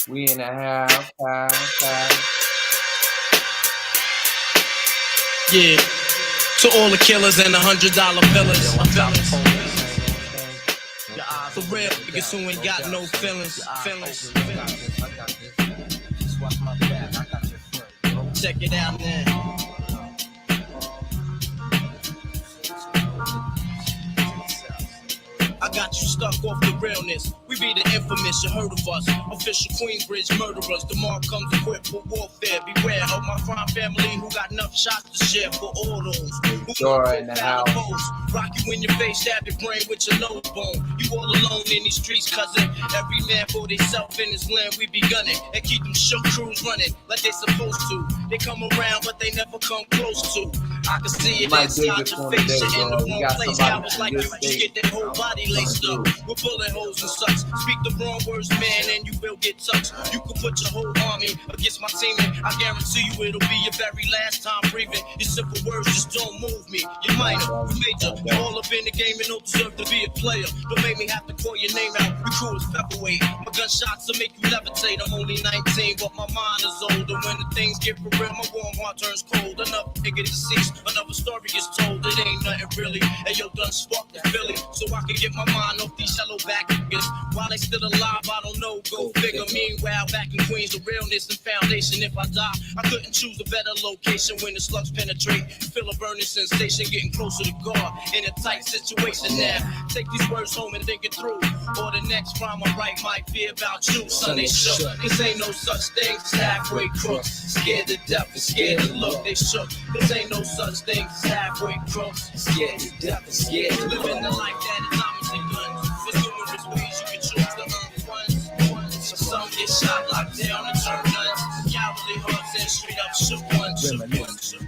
We in the house. Yeah. To all the killers and the $100 billers. For real, niggas who ain't got no feelings. Check it out now. I got you stuck off the realness. We be the infamous, you heard of us. Official Queensbridge murderers. The mark comes equipped for warfare. Beware of my crime family who got enough shots to share for all those. Dora in the house. Rock you in your face, stab your brain with your nose bone. You all alone in these streets, cousin. Every man for theyself in his land, we be gunning. And keep them shook crews running like they supposed to. They come around, but they never come close to. I can see it inside your face. You're in the wrong place. Cowards like you get their whole body laced up with bullet holes and such. Speak the wrong words, man, and you will get touched. You can put your whole army against my team, and I guarantee you it'll be your very last time breathing. Your simple words just don't move me. You're minor, you major. You're all up in the game and don't deserve to be a player. Don't make me have to call your name out. Your crew is pepperweight. My gunshots will make you levitate. I'm only 19, but my mind is older. When the things get for real, my warm heart turns cold. Another nigga deceased, another story is told. It ain't nothing really. And yo, done sparked the Philly, so I can get my mind off these yellow back niggas. While they still alive, I don't know, go figure. Meanwhile, back in Queens, the realness and foundation. If I die, I couldn't choose a better location. When the slugs penetrate, feel a burning sensation, getting closer to God in a tight situation now. Take these words home and think it through, or the next crime I write might be about you. Son, they shook, cause ain't no such thing as halfway crooks. Scared to death and scared to look, they shook. Cause ain't no such thing as halfway crooks. Scared to death and scared to look. Living the life that is diamonds and guns. There's numerous ways you can choose to earn funds. So some get shot, locked down, and turn nuns. Cowardly hearts and straight up shook ones.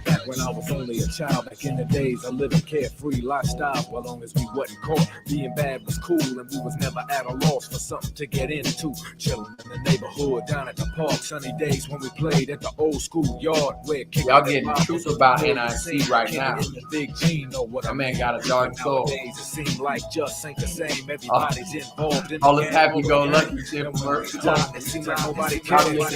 Back when I was only a child, back in the days, I lived a carefree lifestyle. For long as we wasn't caught, being bad was cool, and we was never at a loss for something to get into. Chilling in the neighborhood, down at the park, sunny days when we played at the old school yard. Where y'all getting the truth about NIC right now. Big Gene know what my man got a dark soul. It seems like just ain't the same. Everybody's involved in all this happy-go-lucky shit works. It seems like nobody cares.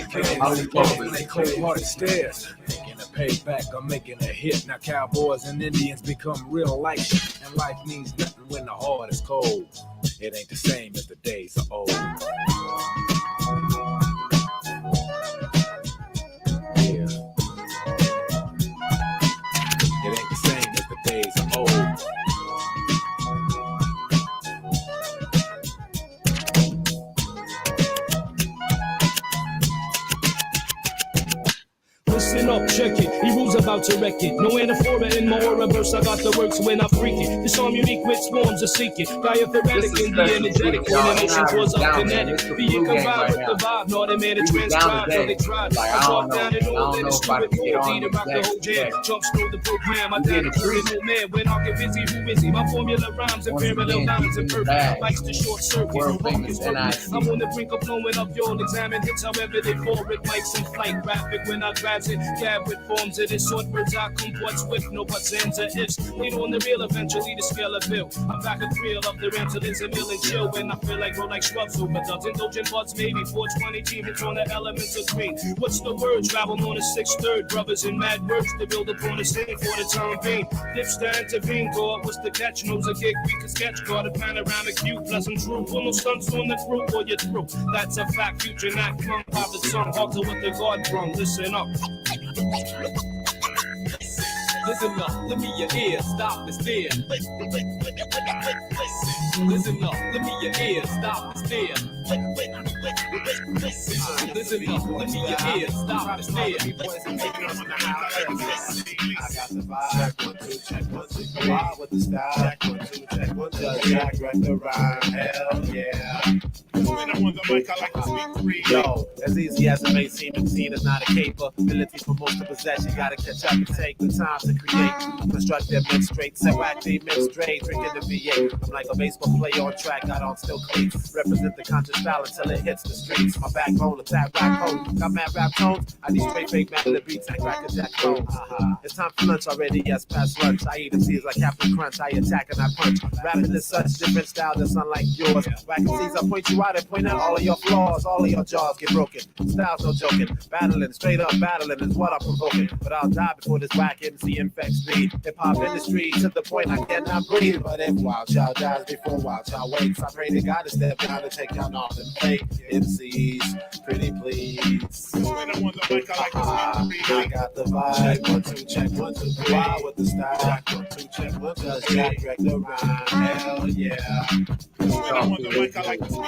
They cold-hearted stares. Making a payback, I'm making a hit. Now cowboys and Indians become real life, and life means nothing when the heart is cold. It ain't the same as the days are old. Yeah. It ain't the same as the days are old. Listen up, check it. He rules about to wreck it. No anaphora in my aura verse. I got the works when I freak it. This arm unique with swarms of seeking. Diaphoretic and the energetic. Coordination towards up kinetic. Be it combined with the vibe. No, they made a transcribe. So they tried. I drop down and all that is true with more. Need to rock the whole jam. Jumps through the program. I did a critical man. When I get busy, who busy? My formula rhymes and parallel lines and perfect. Likes the short circuit. I'm on the brink of blowing up. You'll examine hits however they fall with mics and flight. Graphic when I grab it. Gab with forms of this sort. Words I comport with no buts, ands, or ifs. Lead on the real, eventually the scale of bill. I'm back a thrill of the Ramsons and mill and chill. When I feel like grow like shrubs over doves. Indulgent buds, maybe 420 team hits on the elements of green. What's the word? Travel on a 6/3. Brothers in mad words to build upon a scene for the time being. Dips to intervene, God. What's the catch? Knows a gig we can sketch. Got a panoramic view. Pleasant true. Pull no stunts on the crew or you're through. That's a fact. Future not come by the tongue. Hard to what the God brung. Listen up. Listen up, let me your ears stop and stare. Listen up, let me your ears stop and stare. Listen up, let me your ears stop and stare. I got the vibe. Check 1 2 check 1 2. Wild with the style. Check 1 2 check 1 2. Jack wreck the rhyme. Hell yeah. When I'm on the mic, I like to speak 3. Yo, as easy as it may seem, MC is not a caper. Ability for most to possess, you gotta catch up and take the time to create. Construct their men straight, set wacky men straight, drinking the VA. I'm like a baseball player on track, out on still clean. Represent the conscious freestyle until it hits the streets. My backbone, attack rap code. Got mad rap tones. I need straight fake mad the beats and cracker jack clones. It's time for lunch already, yes, past lunch. I eat MCs like Captain Crunch. I attack and I punch. Rapping is such different style that's unlike yours. Whack MCs, I point you out and point out all of your flaws. All of your jaws get broken. Style's no joking. Battling, straight up battling is what I'm provoking. But I'll die before this whack MC infects me. Hip hop industry to the point I cannot breathe. But if Wild Child dies before Wild Child wakes, I pray to God to step down and take down all them fake MCs. Pretty please. When I'm on the mic, I like to speak I got the vibe. 1, 2, check, 1, 2, 3. Wild with the style. 1, 2, check, 1, 2, 3. J-Krupt the rhyme. Hell yeah. When I'm on the mic, I like to speak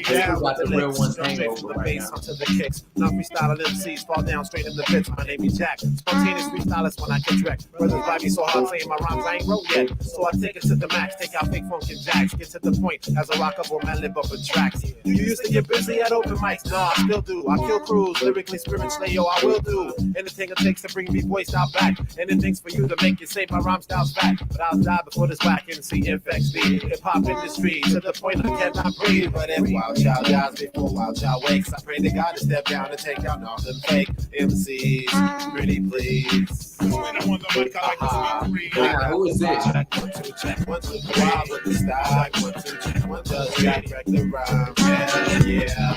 Down got with the the real licks, one straight hangover from the right bass now. onto the kicks. Not freestyling MCs, fall down straight in the pits. My name is Jack. Spontaneous freestylist when I catch wreck. Brothers buy me so hard saying my rhymes I ain't wrote yet. So I take it to the max, take out fake funk and jacks. Get to the point as a rock up on my lip up with tracks. You used to get busy at open mics, nah, I still do. I kill crews, lyrically, spiritually, yo, I will do. Anything it takes to bring me voice style back. Anything's for you to make you say my rhyme style's fat. But I'll die before this whack MC infects me. Hip hop industry to the point I cannot breathe. But if Wild Child dies before Wild Child wakes, I pray to God to step down and take down all them fake MCs. Pretty please. When I'm on the mic, I like to speak Nah, who is this? Check, 1, 2, check, 1, 2, 3. Wild with the style. 1, 2, check, 1, 2, 3. J-Krupt the rhyme. Hell yeah.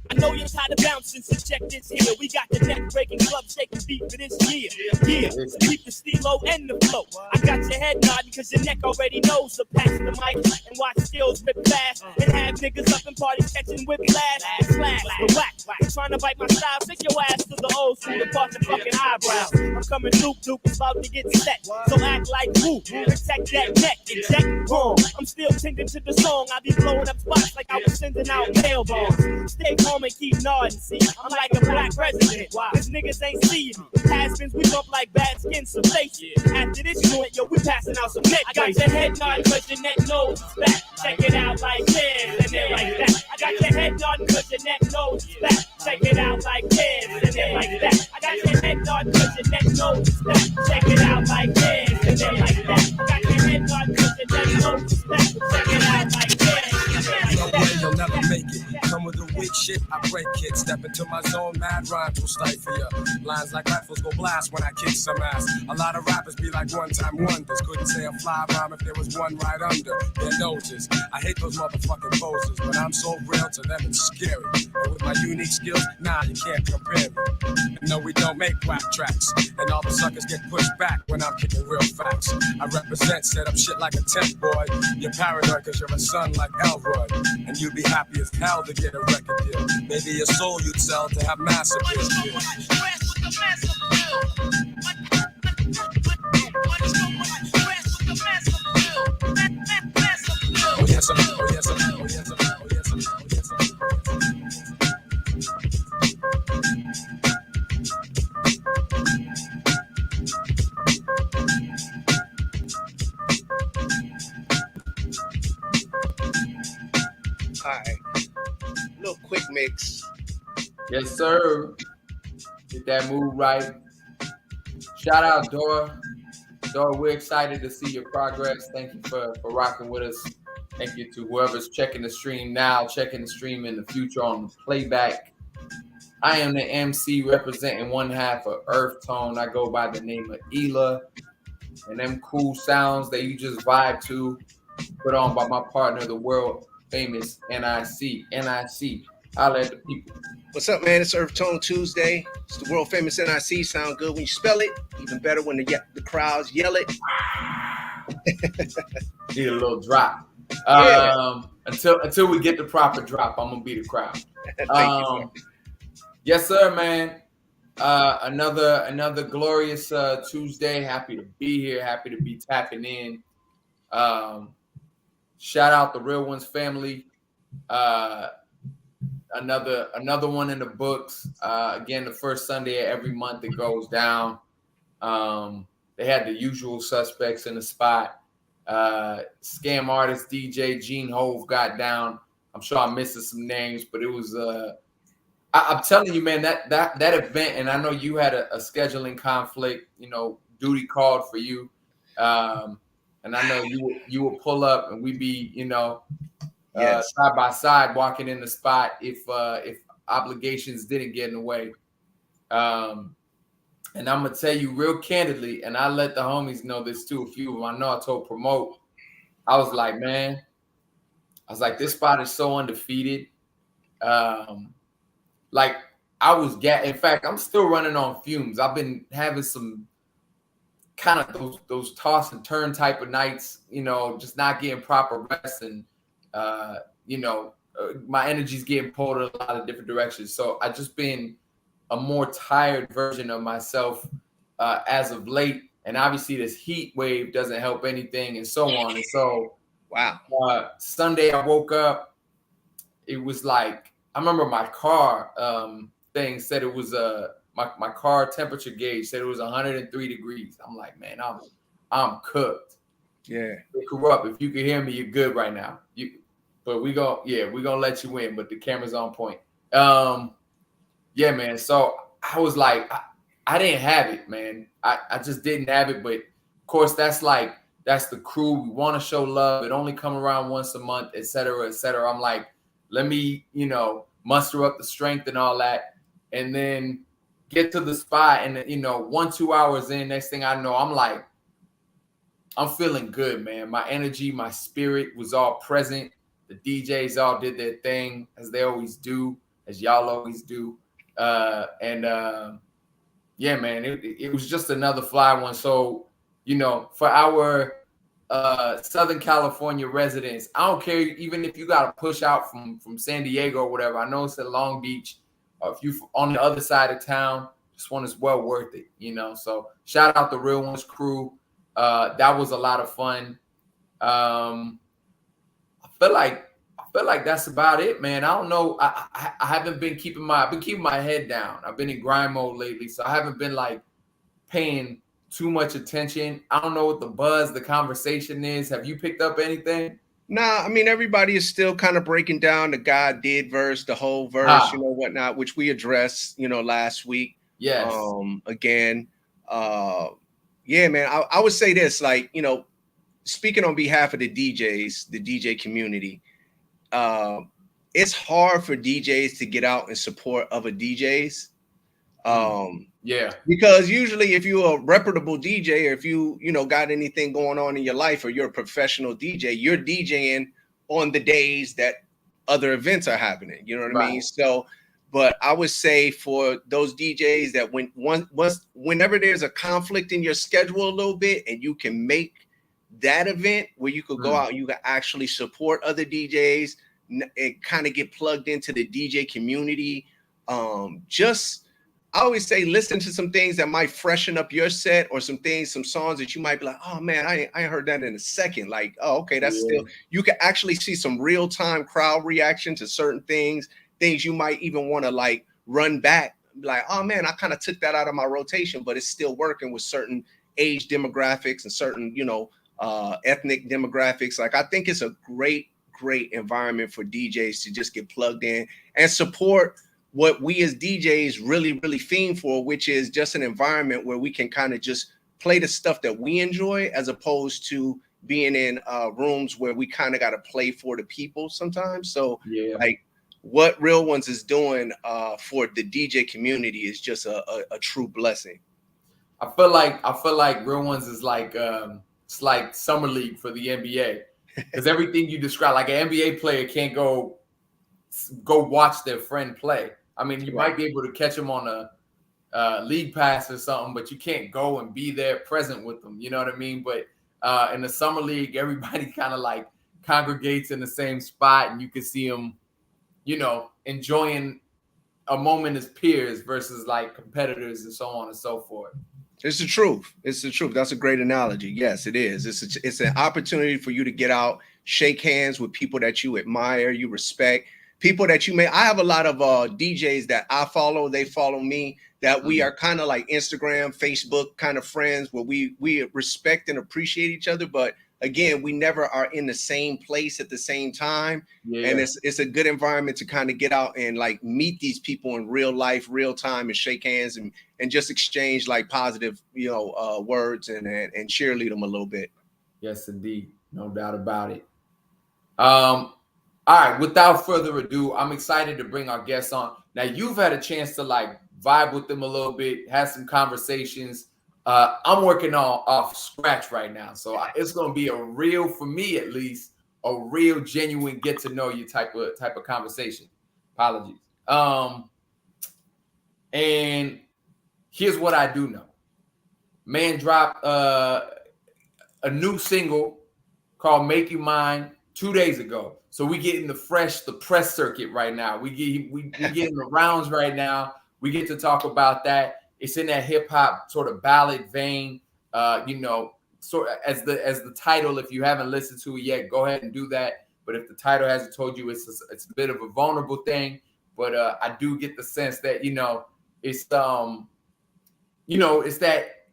I know you're tired of bouncing, so check this here. We got the neck-breaking club shaking beat for this year. Yeah, so keep the stilo and the flow. I got your head nodding cause your neck already knows. So pass the mic and watch skills rip fast. And have niggas up in parties catching whiplash. Slash, the whack. You trying to bite my style, stick your ass to the old school and part the fucking eyebrows. I'm coming Duke is about to get set. So act like who? Protect that neck, inject wrong. I'm still tending to the song. I be blowing up spots like I was sending out mail bombs. Stay calm and keep nodding, see. I'm like a black president. Cause niggas ain't seeing me. Has-beens, we bump like bad skin, some face. After this joint, yo, we passing out some neck. I got your head nodding cause your neck knows it's back. Check it out like this, and then like that. I got your head nodding cause your neck knows it's back. Check it out like this, and then like that. I got your head nodding cause your neck knows it's back. Check it out like this, and then like that. I got your head nodding cause your neck knows it's back. Check it out like this, and then like No that. way, you'll never make it. Come with the weak shit, I break it. Step into my zone, mad rhymes will stifle ya. Lines like rifles go blast when I kick some ass. A lot of rappers be like one-time wonders. Couldn't say a fly rhyme if there was one right under their noses. I hate those motherfucking poses, but I'm so real to them it's scary. But with my unique skills, nah, you can't compare me. No, we don't make whack tracks, and all the suckers get pushed back when I'm kicking real facts. I represent, set up shit like a tent boy. You're paranoid cause you're a son like Elroy, and you'd be happy as hell to get a record deal. Maybe your soul you'd sell to have massive deals. Oh yes, oh yes, oh yes, oh yes, oh yes. Alright. Little quick mix. Yes, sir. Get that move right. Shout out Dora. Dora, we're excited to see your progress. Thank you for rocking with us. Thank you to whoever's checking the stream now, checking the stream in the future on the playback. I am the MC representing one half of URF Tone. I go by the name of Ela. And them cool sounds that you just vibe to, put on by my partner, the world famous NIC. NIC. I'll let the people. What's up, man? It's URF Tone Tuesday. It's the world famous NIC. Sound good when you spell it. Even better when the crowds yell it. Need a little drop. Yeah. Until we get the proper drop, I'm gonna be the crowd. Thank you. Yes, sir, man. Another glorious Tuesday. Happy to be here. Happy to be tapping in. Shout out the Real Ones family. Another one in the books. Again, the first Sunday of every month it goes down. They had the usual suspects in the spot. Scam artist DJ Gene Hove got down. I'm sure I'm missing some names, but it was I'm telling you, man, that event, and I know you had a scheduling conflict, duty called for you. And I know you will pull up and we be, side by side, walking in the spot if obligations didn't get in the way. And I'm gonna tell you real candidly, and I let the homies know this too. A few of them, I know I told Promote. I was like, man, this spot is so undefeated. Like in fact, I'm still running on fumes. I've been having some kind of those toss and turn type of nights, just not getting proper rest, and my energy's getting pulled in a lot of different directions. So I just been a more tired version of myself as of late, and obviously this heat wave doesn't help anything, and so on. And so, wow. Sunday I woke up. It was like I remember my car thing said it was my car temperature gauge said it was 103 degrees. I'm like, man, I'm cooked. Yeah. J-Krupt, if you can hear me, you're good right now. But we're gonna let you in, but the camera's on point. Yeah, man. So I was like, I didn't have it, man. I just didn't have it. But of course, that's the crew. We want to show love. It only come around once a month, et cetera, et cetera. I'm like, let me, muster up the strength and all that. And then get to the spot. And, 1-2 hours in, next thing I know, I'm feeling good, man. My energy, my spirit was all present. The DJs all did their thing, as they always do, as y'all always do. Yeah, man, it was just another fly one. So, for our Southern California residents, I don't care even if you got to push out from San Diego or whatever. I know it's at Long Beach. If you on the other side of town, this one is well worth it, So shout out the Real Ones crew. That was a lot of fun. I feel like that's about it, man. I don't know. I haven't been keeping my head down. I've been in grind mode lately, so I haven't been paying too much attention. I don't know what the conversation is. Have you picked up anything? Nah, I mean, everybody is still kind of breaking down the God did verse, the whole verse, whatnot, which we addressed, last week. Yes. Again, yeah, man, I would say this, speaking on behalf of the DJs, the DJ community, it's hard for DJs to get out and support other DJs. Yeah, because usually if you're a reputable DJ, or if you got anything going on in your life, or you're a professional DJ, you're DJing on the days that other events are happening. You know what I mean? So, but I would say for those DJs that whenever there's a conflict in your schedule a little bit, and you can make that event where you could go out and you can actually support other DJs and kind of get plugged into the DJ community. I always say, listen to some things that might freshen up your set, or some songs that you might be like, oh man, I ain't heard that in a second. Like, oh, okay, that's still, you can actually see some real time crowd reaction to certain things you might even want to run back. Like, oh man, I kind of took that out of my rotation, but it's still working with certain age demographics and certain, ethnic demographics. I think it's a great environment for DJs to just get plugged in and support what we as DJs really, really fiend for, which is just an environment where we can kind of just play the stuff that we enjoy, as opposed to being in rooms where we kind of got to play for the people sometimes. So what Real Ones is doing for the DJ community is just a true blessing. I feel like Real Ones is it's like summer league for the NBA, because everything you describe, like an NBA player can't go watch their friend play. I mean, you might be able to catch them on a league pass or something, but you can't go and be there present with them. You know what I mean? But in the summer league, everybody kind of congregates in the same spot, and you can see them, enjoying a moment as peers versus competitors and so on and so forth. It's the truth. It's the truth. That's a great analogy. Yes, it is. It's an opportunity for you to get out, shake hands with people that you admire, you respect. People that I have a lot of DJs that I follow, they follow me, that we are kind of like Instagram, Facebook kind of friends, where we respect and appreciate each other. But again, we never are in the same place at the same time. Yeah. And it's a good environment to kind of get out and meet these people in real life, real time, and shake hands and just exchange positive, words and cheerlead them a little bit. Yes, indeed. No doubt about it. All right, without further ado, I'm excited to bring our guests on. Now, you've had a chance to like vibe with them a little bit, have some conversations. I'm working on off scratch right now, so it's going to be a real, for me at least, a real genuine get to know you type of conversation. Apologies. And here's what I do know. Man dropped a new single called "Make You Mine" 2 days ago. So we getting the press circuit right now. We getting the rounds right now. We get to talk about that. It's in that hip hop sort of ballad vein. Sort of as the title. If you haven't listened to it yet, go ahead and do that. But if the title hasn't told you, it's a bit of a vulnerable thing. But I do get the sense that it's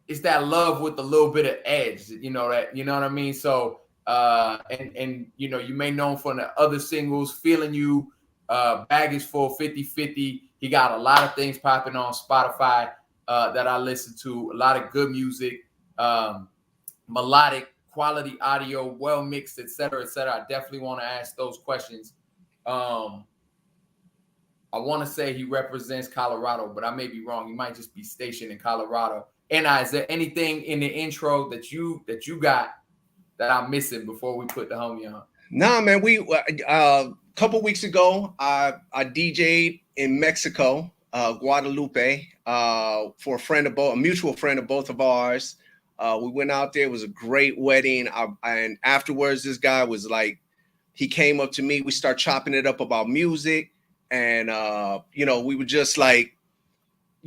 it's that love with a little bit of edge. That what I mean. So and you may know him from the other singles, Feeling You, Baggage Full, 50/50. He got a lot of things popping on Spotify that I listen to, a lot of good music, melodic, quality audio, well mixed, etc., etc. I definitely want to ask those questions. I want to say he represents Colorado, but I may be wrong. He might just be stationed in Colorado. And is there anything in the intro that you got that I'm missing before we put the homie on? Nah, man. We couple weeks ago, I DJ'd in Mexico, Guadalupe, for a mutual friend of both of ours. We went out there. It was a great wedding. And afterwards, this guy was like, he came up to me. We start chopping it up about music. And, we were just like,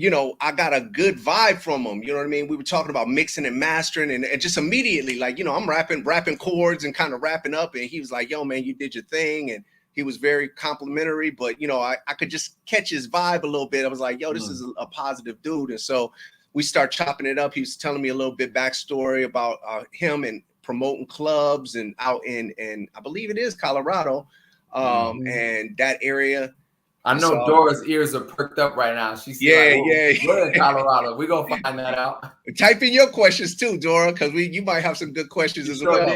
I got a good vibe from him. You know what I mean? We were talking about mixing and mastering and just immediately, like, I'm rapping chords and kind of wrapping up. And he was like, yo, man, you did your thing. And he was very complimentary, but, I could just catch his vibe a little bit. I was like, yo, this is a positive dude. And so we start chopping it up. He was telling me a little bit backstory about him and promoting clubs and out in I believe it is Colorado, and that area. I know Dora's ears are perked up right now. She's we're in Colorado. We're gonna find that out. Type in your questions too, Dora, because you might have some good questions as well.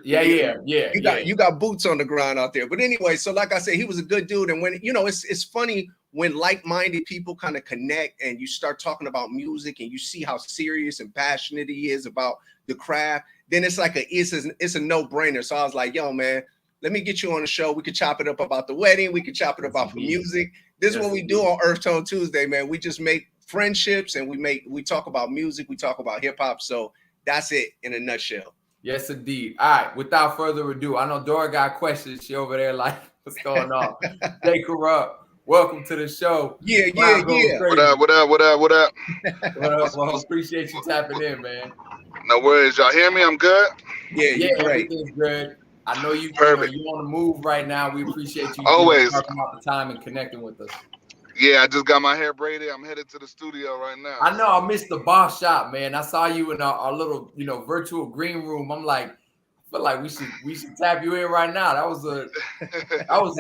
You got boots on the ground out there. But anyway, so like I said, he was a good dude. And when it's funny when like-minded people kind of connect and you start talking about music and you see how serious and passionate he is about the craft, then it's like it's a no-brainer. So I was like, yo, man, let me get you on the show. We could chop it up about the wedding. We could chop it up about music. This is what we do on URF Tone Tuesday, man. We just make friendships and we talk about music. We talk about hip hop. So that's it in a nutshell. Yes, indeed. All right. Without further ado, I know Dora got questions. She over there like, what's going on? J-Krupt, welcome to the show. Yeah. What up? Well, appreciate you tapping in, man. No worries. Y'all hear me? I'm good? Yeah, everything's good. I know you on the move right now. We appreciate you always talking about the time and connecting with us. Yeah, I just got my hair braided. I'm headed to the studio right now. I know I missed the boss shop, man. I saw you in our little, virtual green room. I'm like, I feel like we should tap you in right now. That was a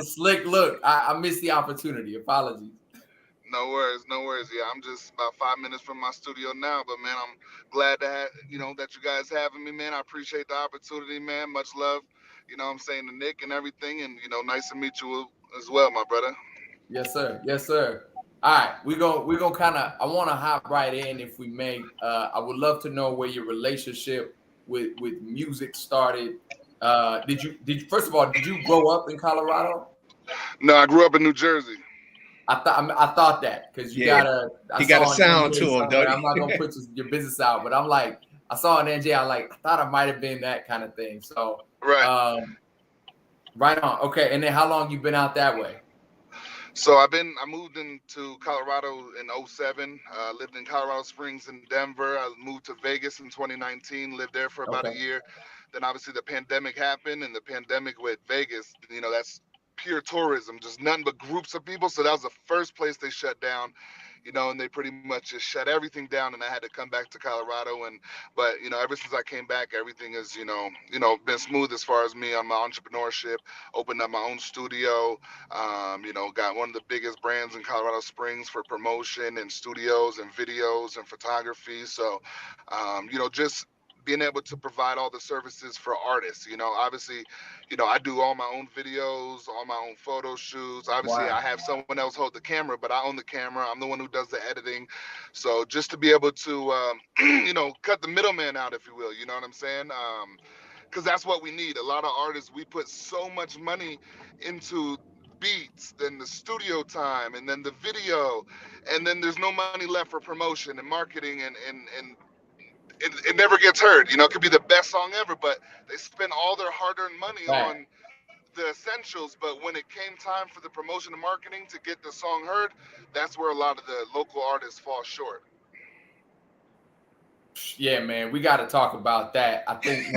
slick look. I missed the opportunity. Apologies. No worries. Yeah, I'm just about 5 minutes from my studio now, but man, I'm glad to have that you guys having me, man. I appreciate the opportunity, man. Much love. I'm saying to Nick and everything, and nice to meet you as well, my brother. Yes, sir. All right, we're gonna kind of. I want to hop right in, if we may. I would love to know where your relationship with music started. Did you first of all, did you grow up in Colorado? No, I grew up in New Jersey. I thought that because you got a sound to him. I'm not gonna put your business out, but I'm like, I saw an NJ. I thought it might have been that kind of thing. So right. Right on. Okay, and then how long you been out that way? So I moved into Colorado in 2007, lived in Colorado Springs and Denver. I moved to Vegas in 2019, lived there for about a year. Then obviously the pandemic happened, and the pandemic with Vegas, that's pure tourism, just nothing but groups of people. So that was the first place they shut down, and they pretty much just shut everything down, and I had to come back to Colorado. But ever since I came back, everything has, been smooth as far as me on my entrepreneurship, opened up my own studio, got one of the biggest brands in Colorado Springs for promotion and studios and videos and photography. So, just being able to provide all the services for artists. Obviously, I do all my own videos, all my own photo shoots. Obviously, Wow. I have someone else hold the camera, but I own the camera. I'm the one who does the editing. So just to be able to, cut the middleman out, if you will, you know what I'm saying? Because that's what we need. A lot of artists, we put so much money into beats, then the studio time, and then the video, and then there's no money left for promotion and marketing, and it never gets heard. It could be the best song ever, but they spend all their hard-earned money Right. on the essentials. But when it came time for the promotion and marketing to get the song heard, that's where a lot of the local artists fall short. Yeah, man, we got to talk about that. I think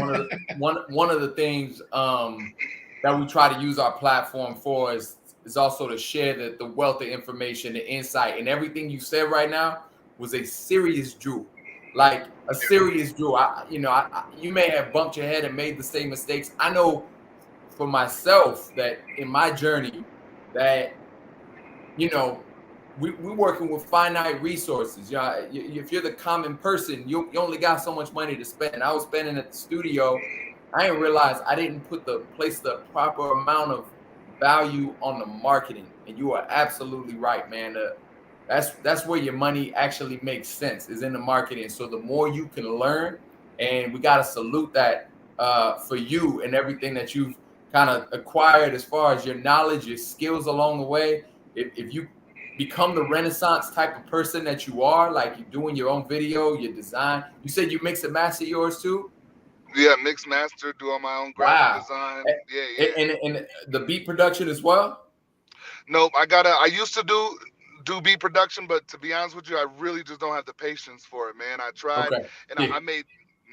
one of the things that we try to use our platform for is also to share the wealth of information, the insight, and everything you said right now was a serious jewel, like a serious jewel. You may have bumped your head and made the same mistakes. I know for myself that in my journey that we're working with finite resources. If you're the common person, you only got so much money to spend. I was spending at the studio. I didn't realize I didn't place the proper amount of value on the marketing. And you are absolutely right, man. That's where your money actually makes sense, is in the marketing. So the more you can learn, and we got to salute that for you and everything that you've kind of acquired as far as your knowledge, your skills along the way. If you become the Renaissance type of person that you are, like you're doing your own video, your design. You said you mix and master yours too? Yeah, mix master, do all my own graphic Wow. design. Yeah. And the beat production as well? Nope, I used to do beat production, but to be honest with you, I really just don't have the patience for it, man. I tried, Okay. and I made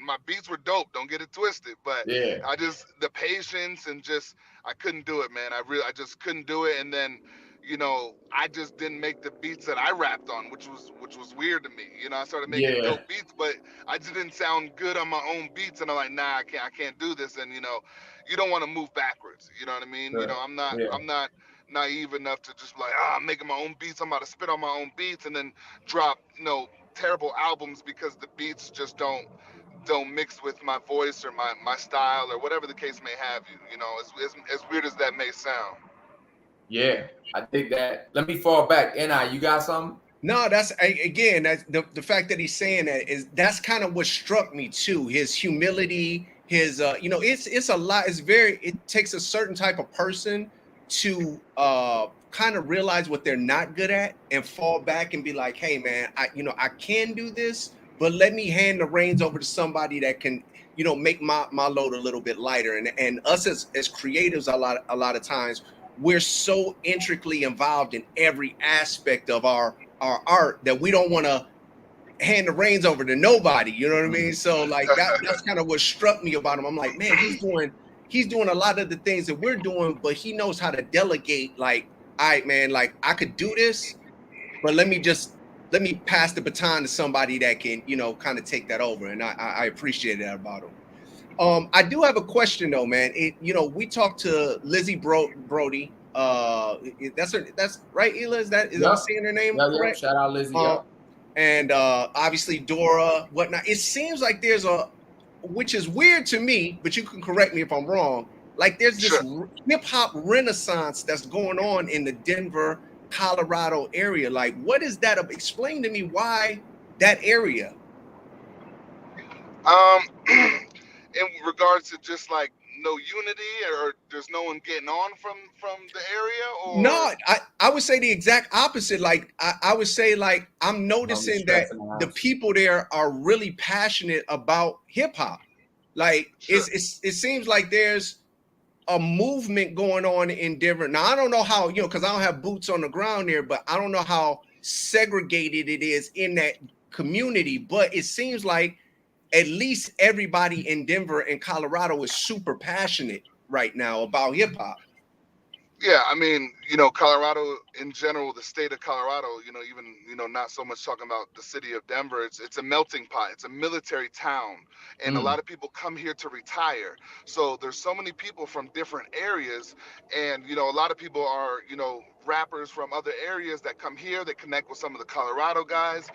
my beats were dope. Don't get it twisted, but Yeah. the patience and just I couldn't do it, man. I just couldn't do it, and then I just didn't make the beats that I rapped on, which was weird to me. I started making Yeah. dope beats, but I just didn't sound good on my own beats, and I'm like, nah, I can't do this, and you don't want to move backwards. You know what I mean? Sure. Yeah. I'm not naive enough to just be like, I'm making my own beats. I'm about to spit on my own beats and then drop, terrible albums because the beats just don't mix with my voice or my style or whatever the case may have. As weird as that may sound. Yeah. I think that. Let me fall back. You got something? No, that's the fact that he's saying that's kind of what struck me too. His humility, his it's a lot. It takes a certain type of person to kind of realize what they're not good at and fall back and be like, hey man, I can do this, but let me hand the reins over to somebody that can make my load a little bit lighter. And us as creatives, a lot of times we're so intricately involved in every aspect of our art that we don't want to hand the reins over to nobody. You know what I mean? So like that's kind of what struck me about him. I'm like, man, he's doing a lot of the things that we're doing, but he knows how to delegate. Like, all right, man, like I could do this, but let me pass the baton to somebody that can, kind of take that over. And I appreciate that about him. I do have a question though, man. We talked to Lizzie Brody. That's right, Ela. Is I saying her name correct? Shout out Lizzie. And obviously Dora, whatnot. It seems like there's which is weird to me, but you can correct me if I'm wrong. Like there's this hip hop renaissance that's going on in the Denver, Colorado area. Like, what is that? Explain to me why that area. In regards to just like no unity, or there's no one getting on from the area, or no, I would say the exact opposite. Like I would say, like I'm noticing that the people there are really passionate about hip hop. Like it seems like there's a movement going on in Denver. Now I don't know how, because I don't have boots on the ground there, but I don't know how segregated it is in that community. But it seems like at least everybody in Denver and Colorado is super passionate right now about hip hop. Yeah, I mean, Colorado in general, the state of Colorado, even, not so much talking about the city of Denver. It's a melting pot. It's a military town, and a lot of people come here to retire. So there's so many people from different areas, and a lot of people are, rappers from other areas that come here. They connect with some of the Colorado guys.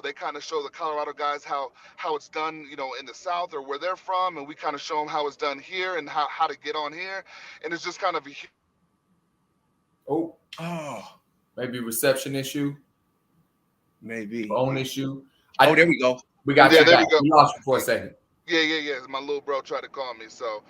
They kind of show the Colorado guys how it's done, in the South or where they're from, and we kind of show them how it's done here and how to get on here, and it's just kind of a Oh, maybe reception issue, maybe phone issue. there we go. We got Yeah, you there back. we go. We lost you for a second. Yeah. My little bro tried to call me. So,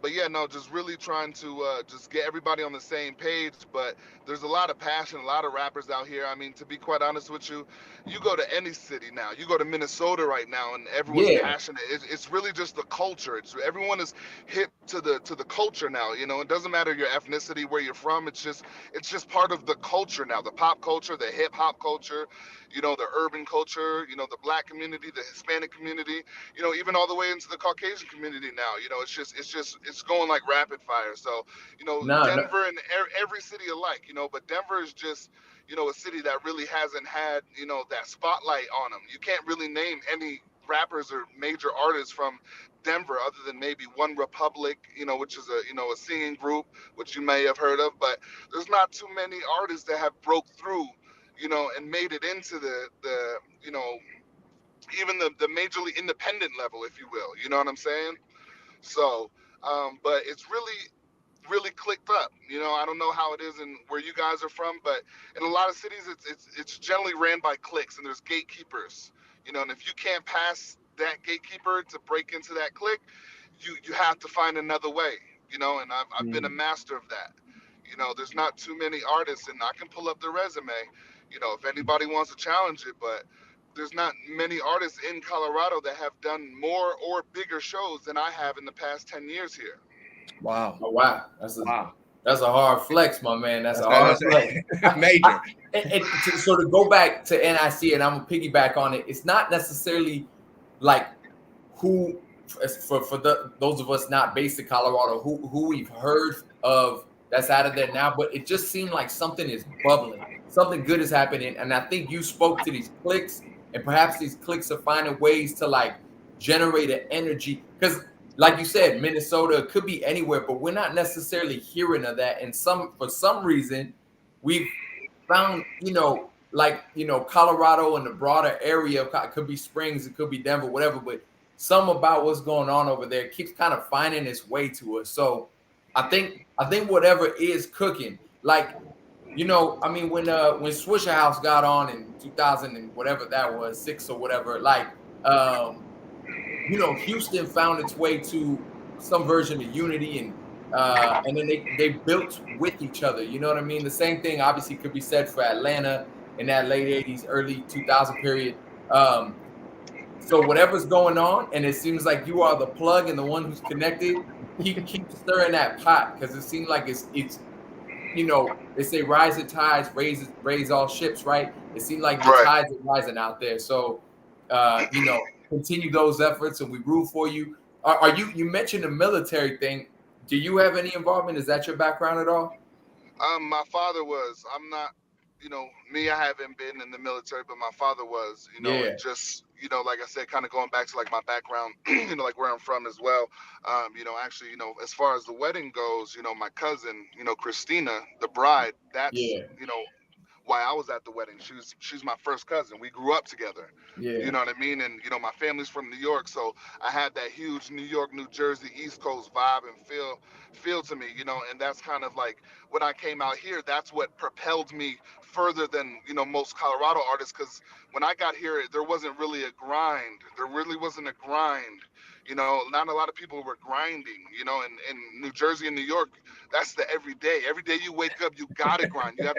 but yeah, no, just really trying to just get everybody on the same page. But there's a lot of passion, a lot of rappers out here. I mean, to be quite honest with you, you go to any city now, you go to Minnesota right now, and everyone's Yeah. passionate. It's really just the culture. Everyone is hip to the culture now. It doesn't matter your ethnicity, where you're from. It's just part of the culture now. The pop culture, the hip hop culture, the urban culture, the black community, the Hispanic community, even all the way into the Caucasian community now. It's going like rapid fire. So, No, no. Denver and every city alike, but Denver is just, a city that really hasn't had, that spotlight on them. You can't really name any rappers or major artists from Denver other than maybe One Republic, which is a singing group, which you may have heard of, but there's not too many artists that have broke through, and made it into the even the majorly independent level, if you will. You know what I'm saying? So, but it's really clicked up. I don't know how it is in where you guys are from, but in a lot of cities, it's generally ran by cliques, and there's gatekeepers. And if you can't pass that gatekeeper to break into that clique, you have to find another way. And I've been a master of that. There's not too many artists, and I can pull up the resume. If anybody wants to challenge it, but there's not many artists in Colorado that have done more or bigger shows than I have in the past 10 years here. Wow. Oh, wow. That's a hard flex, my man. That's a hard flex. Major. So to go back to NIC, and I'm gonna piggyback on it. It's not necessarily like who, for those of us not based in Colorado, who we've heard of that's out of there now, but it just seemed like something is bubbling, something good is happening, and I think you spoke to these clicks, and perhaps these clicks are finding ways to like generate an energy because. Like you said, Minnesota could be anywhere, but we're not necessarily hearing of that. And for some reason, we've found, Colorado and the broader area, it could be Springs, it could be Denver, whatever, but some about what's going on over there keeps kind of finding its way to us. So I think whatever is cooking, like, I mean, when Swisher House got on in 2000 and whatever that was, 6 or whatever, like, Houston found its way to some version of unity, and then they built with each other. You know what I mean? The same thing obviously could be said for Atlanta in that late 80s, early 2000 period. So whatever's going on, and it seems like you are the plug and the one who's connected, keep stirring that pot because it seems like it's they say rise the tides, raise all ships, right? It seems like the tides are rising out there. So continue those efforts, and we root for you. Are you mentioned the military thing? Do you have any involvement? Is that your background at all? My father was. I'm not. Me, I haven't been in the military, but my father was. Yeah. And just like I said, kind of going back to like my background, like where I'm from as well. Actually, as far as the wedding goes, my cousin, Christina, the bride. That's why I was at the wedding. She's my first cousin. We grew up together. Yeah. You know what I mean? And my family's from New York, so I had that huge New York, New Jersey, East Coast vibe and feel to me, and that's kind of like when I came out here, that's what propelled me further than, most Colorado artists, because when I got here, there wasn't really a grind. There really wasn't a grind. Not a lot of people were grinding, in New Jersey and New York, that's the everyday. Every day you wake up, you gotta grind. You have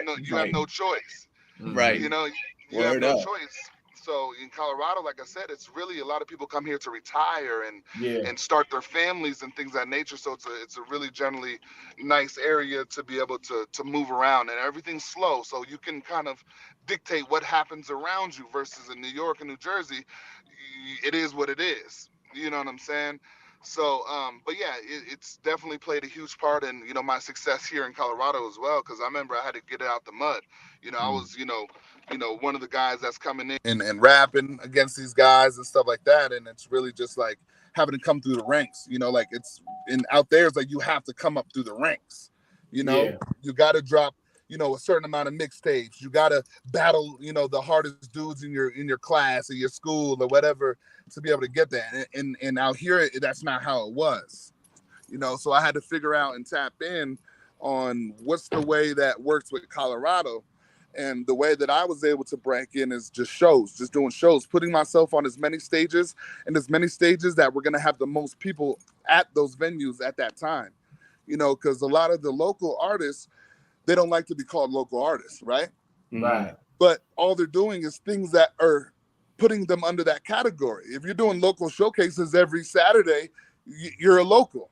no choice. Right. You have no choice. So in Colorado, like I said, it's really a lot of people come here to retire and start their families and things of that nature. So it's a really generally nice area to be able to move around, and everything's slow. So you can kind of dictate what happens around you versus in New York and New Jersey. It is what it is. You know what I'm saying? So, but yeah, it's definitely played a huge part in, my success here in Colorado as well. Because I remember I had to get it out the mud. I was, one of the guys that's coming in and rapping against these guys and stuff like that. And it's really just like having to come through the ranks. Like it's out there. It's like you have to come up through the ranks. Yeah. You got to drop, a certain amount of mixtapes. You got to battle, the hardest dudes in your class or your school or whatever to be able to get that. And out here, that's not how it was. So I had to figure out and tap in on what's the way that works with Colorado. And the way that I was able to break in is just doing shows, putting myself on as many stages that we're going to have the most people at those venues at that time. Because a lot of the local artists, they don't like to be called local artists, right? Right. But all they're doing is things that are putting them under that category. If you're doing local showcases every Saturday, you're a local,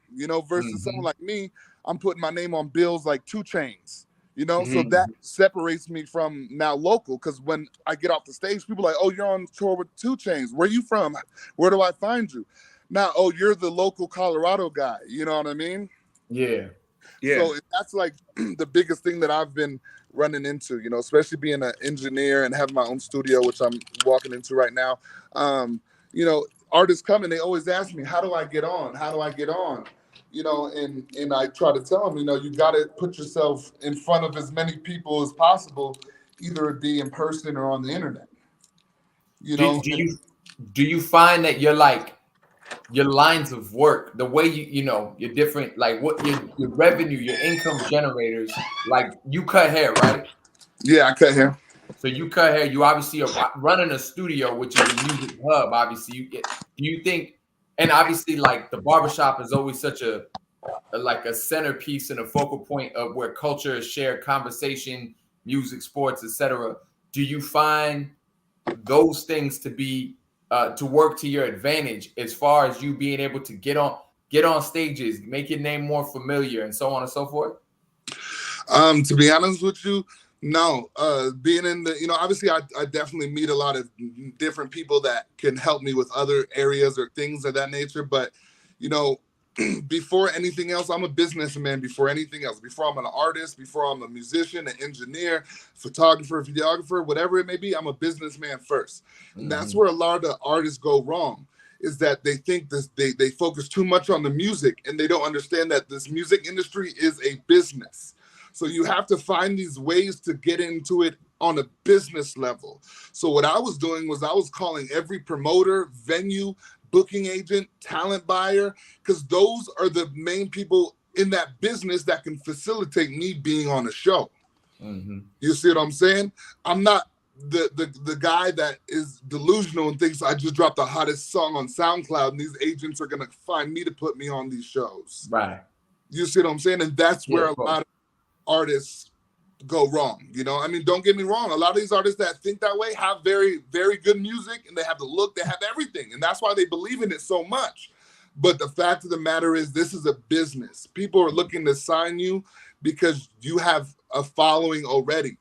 versus someone like me, I'm putting my name on bills like 2 Chainz, so that separates me from now local. Because when I get off the stage, people are like, oh, you're on tour with 2 Chainz. Where you from? Where do I find you? Now, oh, you're the local Colorado guy. You know what I mean? Yeah. So that's like the biggest thing that I've been running into, especially being an engineer and having my own studio, which I'm walking into right now. Artists come and they always ask me, how do I get on? How do I get on? And I try to tell them, you got to put yourself in front of as many people as possible, either it be in person or on the internet. Do you find that you're like, your lines of work, the way your different, like what your revenue, your income generators, like you cut hair, right? Yeah, I cut hair. So you cut hair. You obviously are running a studio, which is a music hub. Obviously, do you think, and obviously, like the barbershop is always such a centerpiece and a focal point of where culture is shared, conversation, music, sports, etc. Do you find those things to be to work to your advantage as far as you being able to get on stages, make your name more familiar, and so on and so forth? To be honest with you, no. Being in the, obviously I definitely meet a lot of different people that can help me with other areas or things of that nature. But, before anything else, I'm a businessman before anything else. Before I'm an artist, before I'm a musician, an engineer, photographer, videographer, whatever it may be, I'm a businessman first. And that's where a lot of the artists go wrong, is that they think they focus too much on the music and they don't understand that this music industry is a business. So you have to find these ways to get into it on a business level. So what I was doing was I was calling every promoter, venue, booking agent, talent buyer, because those are the main people in that business that can facilitate me being on a show. You see what I'm saying? I'm not the guy that is delusional and thinks I just dropped the hottest song on SoundCloud and these agents are going to find me to put me on these shows. Right. You see what I'm saying? And that's where a lot of artists go wrong. Don't get me wrong. A lot of these artists that think that way have very, very good music and they have the look, they have everything. And that's why they believe in it so much. But the fact of the matter is this is a business. People are looking to sign you because you have a following already.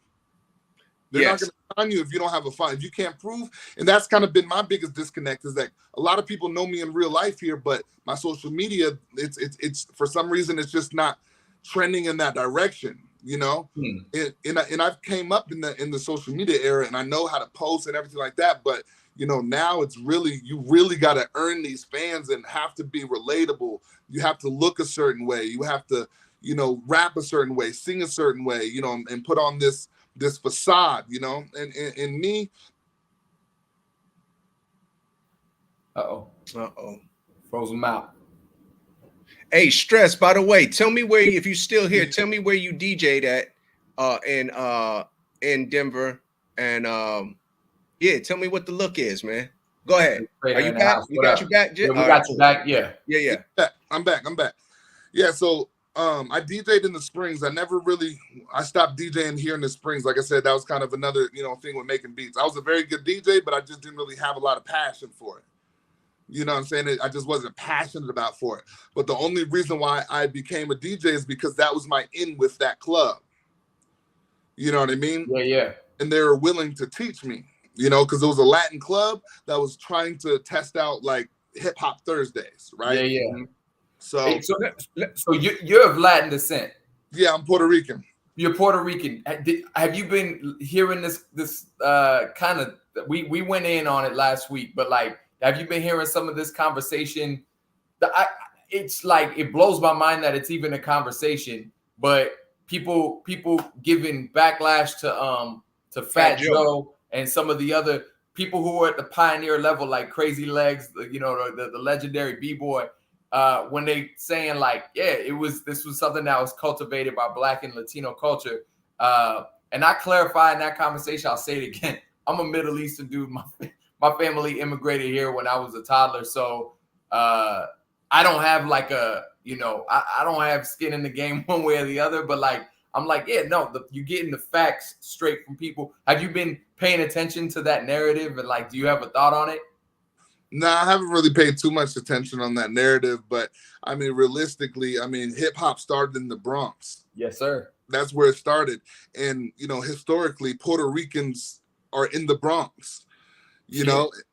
They're not going to sign you if you don't have a following. If you can't prove, and that's kind of been my biggest disconnect, is that a lot of people know me in real life here, but my social media, it's for some reason, it's just not trending in that direction. And I've came up in the social media era and I know how to post and everything like that. But, now it's really, you really got to earn these fans and have to be relatable. You have to look a certain way. You have to, rap a certain way, sing a certain way, and put on this facade, and me. Froze him out. Hey, Stress, by the way, tell me where, if you're still here, tell me where you DJ'd at in Denver. And tell me what the look is, man. Go ahead. Are you back? We got you back, Jim? Yeah, we got you back. Yeah. I'm back. Yeah, so I DJ'd in the Springs. I stopped DJing here in the Springs. Like I said, that was kind of another, thing with making beats. I was a very good DJ, but I just didn't really have a lot of passion for it. You know what I'm saying? I just wasn't passionate about for it. But the only reason why I became a DJ is because that was my in with that club. You know what I mean? Yeah. And they were willing to teach me, because it was a Latin club that was trying to test out like Hip Hop Thursdays, right? Yeah. Mm-hmm. So, hey, so you're of Latin descent. Yeah, I'm Puerto Rican. You're Puerto Rican. Have you been hearing this kind of? We went in on it last week, but like, have you been hearing some of this conversation? It's like it blows my mind that it's even a conversation. But people giving backlash to Fat Joe and some of the other people who were at the pioneer level, like Crazy Legs, the legendary B-boy. When they saying like, yeah, this was something that was cultivated by Black and Latino culture. And I clarify in that conversation, I'll say it again. I'm a Middle Eastern dude. My family immigrated here when I was a toddler. So I don't have like I don't have skin in the game one way or the other, but like, I'm like, yeah, no, you're getting the facts straight from people. Have you been paying attention to that narrative? And like, do you have a thought on it? No, I haven't really paid too much attention on that narrative, but I mean, realistically, hip hop started in the Bronx. Yes, sir. That's where it started. And, historically, Puerto Ricans are in the Bronx,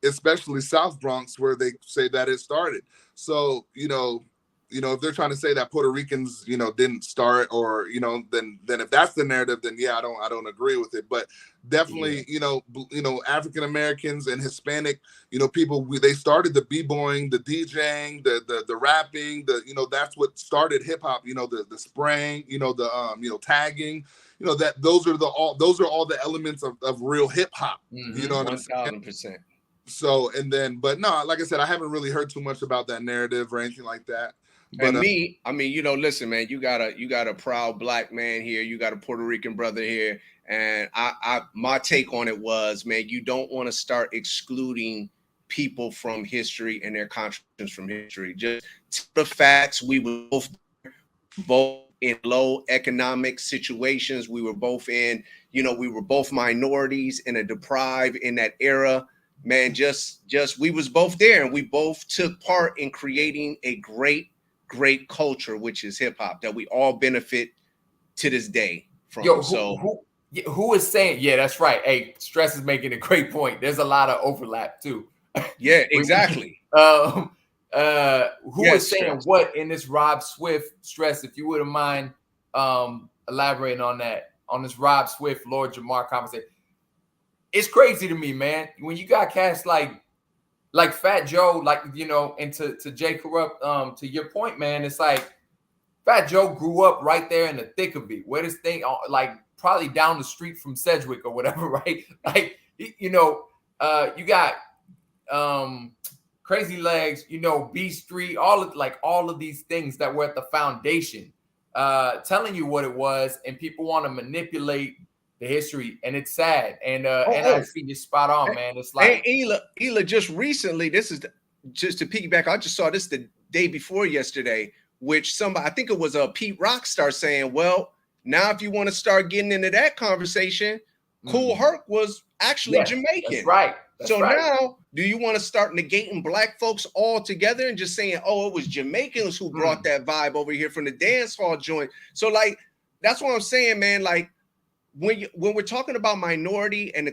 especially South Bronx, where they say that it started. So, if they're trying to say that Puerto Ricans, didn't start, or then if that's the narrative, then yeah, I don't agree with it. But definitely, African Americans and Hispanic, people, they started the b-boying, the DJing, the rapping, that's what started hip hop. The spraying, the tagging, that those are all the elements of real hip hop. Mm-hmm. You know what I'm saying? 1000%. So, but no, like I said, I haven't really heard too much about that narrative or anything like that. But listen, man, you got a proud Black man here. You got a Puerto Rican brother here. And my take on it was, man, you don't want to start excluding people from history and their contributions from history. Just the facts, we were both in low economic situations. We were both in, we were both minorities in a deprived in that era. Man, just we was both there, and we both took part in creating a great culture, which is hip hop, that we all benefit to this day from. Who is saying? Yeah, that's right. Hey, Stress is making a great point. There's a lot of overlap too. Yeah, exactly. Who is saying Stress. What in this Rob Swift Stress? If you wouldn't mind elaborating on that, on this Rob Swift Lord Jamar conversation. It's crazy to me, man. When you got cats like Fat Joe, and to J-Krupt, to your point, man, it's like Fat Joe grew up right there in the thick of it, where this thing, like probably down the street from Sedgwick or whatever, right? Like, you got Crazy Legs, B Street, all of these things that were at the foundation, telling you what it was, and people want to manipulate the history, and it's sad. And I see you spot on, man. It's like Hila just recently. This is just to piggyback. I just saw this the day before yesterday, which somebody, I think it was a Pete Rockstar, saying, "Well, now if you want to start getting into that conversation, Kool Herc was actually Jamaican, that's right? Now, do you want to start negating Black folks altogether and just saying, oh, it was Jamaicans who brought that vibe over here from the dance hall joint? So, like, that's what I'm saying, man. Like, when we're talking about minority and the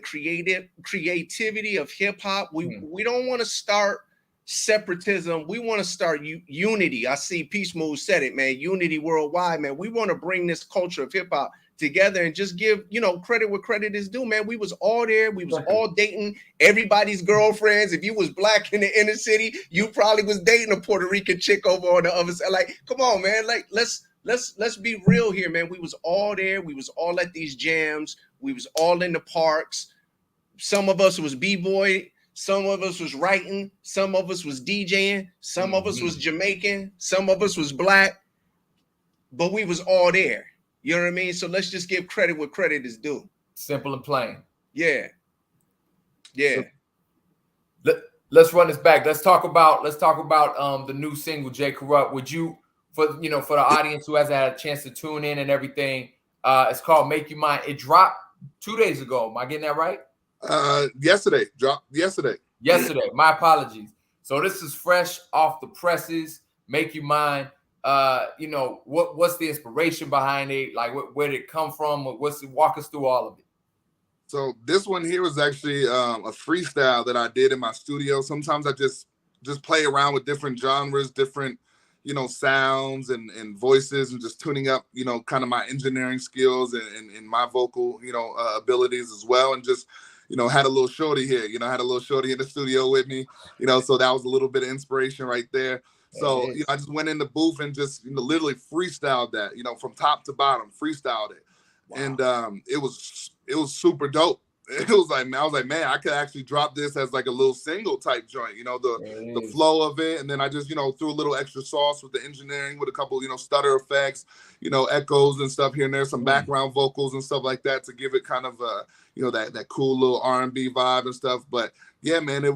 creativity of hip hop, we don't want to start separatism. We want to start unity. I see Peace Move said it, man. Unity worldwide, man. We want to bring this culture of hip hop together and just give credit where credit is due, man. We was all there. We was all dating everybody's girlfriends. If you was Black in the inner city, you probably was dating a Puerto Rican chick over on the other side. Like, come on, man. Like, let's be real here, man. We was all there. We was all at these jams. We was all in the parks. Some of us was b-boy. Some of us was writing. Some of us was DJing. Some of us was Jamaican. Some of us was Black. But we was all there. You know what I mean? So let's just give credit where credit is due. Simple and plain. Yeah. So, let's run this back. Let's talk about the new single J-Krupt. Would you, for the audience who hasn't had a chance to tune in and everything, it's called Make You Mine. It dropped 2 days ago. Am I getting that right? Yesterday. Dropped yesterday. Yesterday. My apologies. So this is fresh off the presses. Make You Mine. What's the inspiration behind it? Like, where did it come from? Walk us through all of it. So this one here was actually a freestyle that I did in my studio. Sometimes I just just play around with different genres, different, you know, sounds and voices, and just tuning up, you know, kind of my engineering skills and my vocal, you know, abilities as well. And just, you know, had a little shorty here, you know, had a little shorty in the studio with me, you know, so that was a little bit of inspiration right there. So, you know, I just went in the booth and just, you know, literally freestyled that, you know, from top to bottom, freestyled it. Wow. And it was super dope. It was like, I was like, man, I could actually drop this as like a little single type joint, you know, the flow of it. And then I just, you know, threw a little extra sauce with the engineering, with a couple, you know, stutter effects, you know, echoes and stuff here and there, some background vocals and stuff like that to give it kind of you know, that cool little R&B vibe and stuff. But yeah, man, it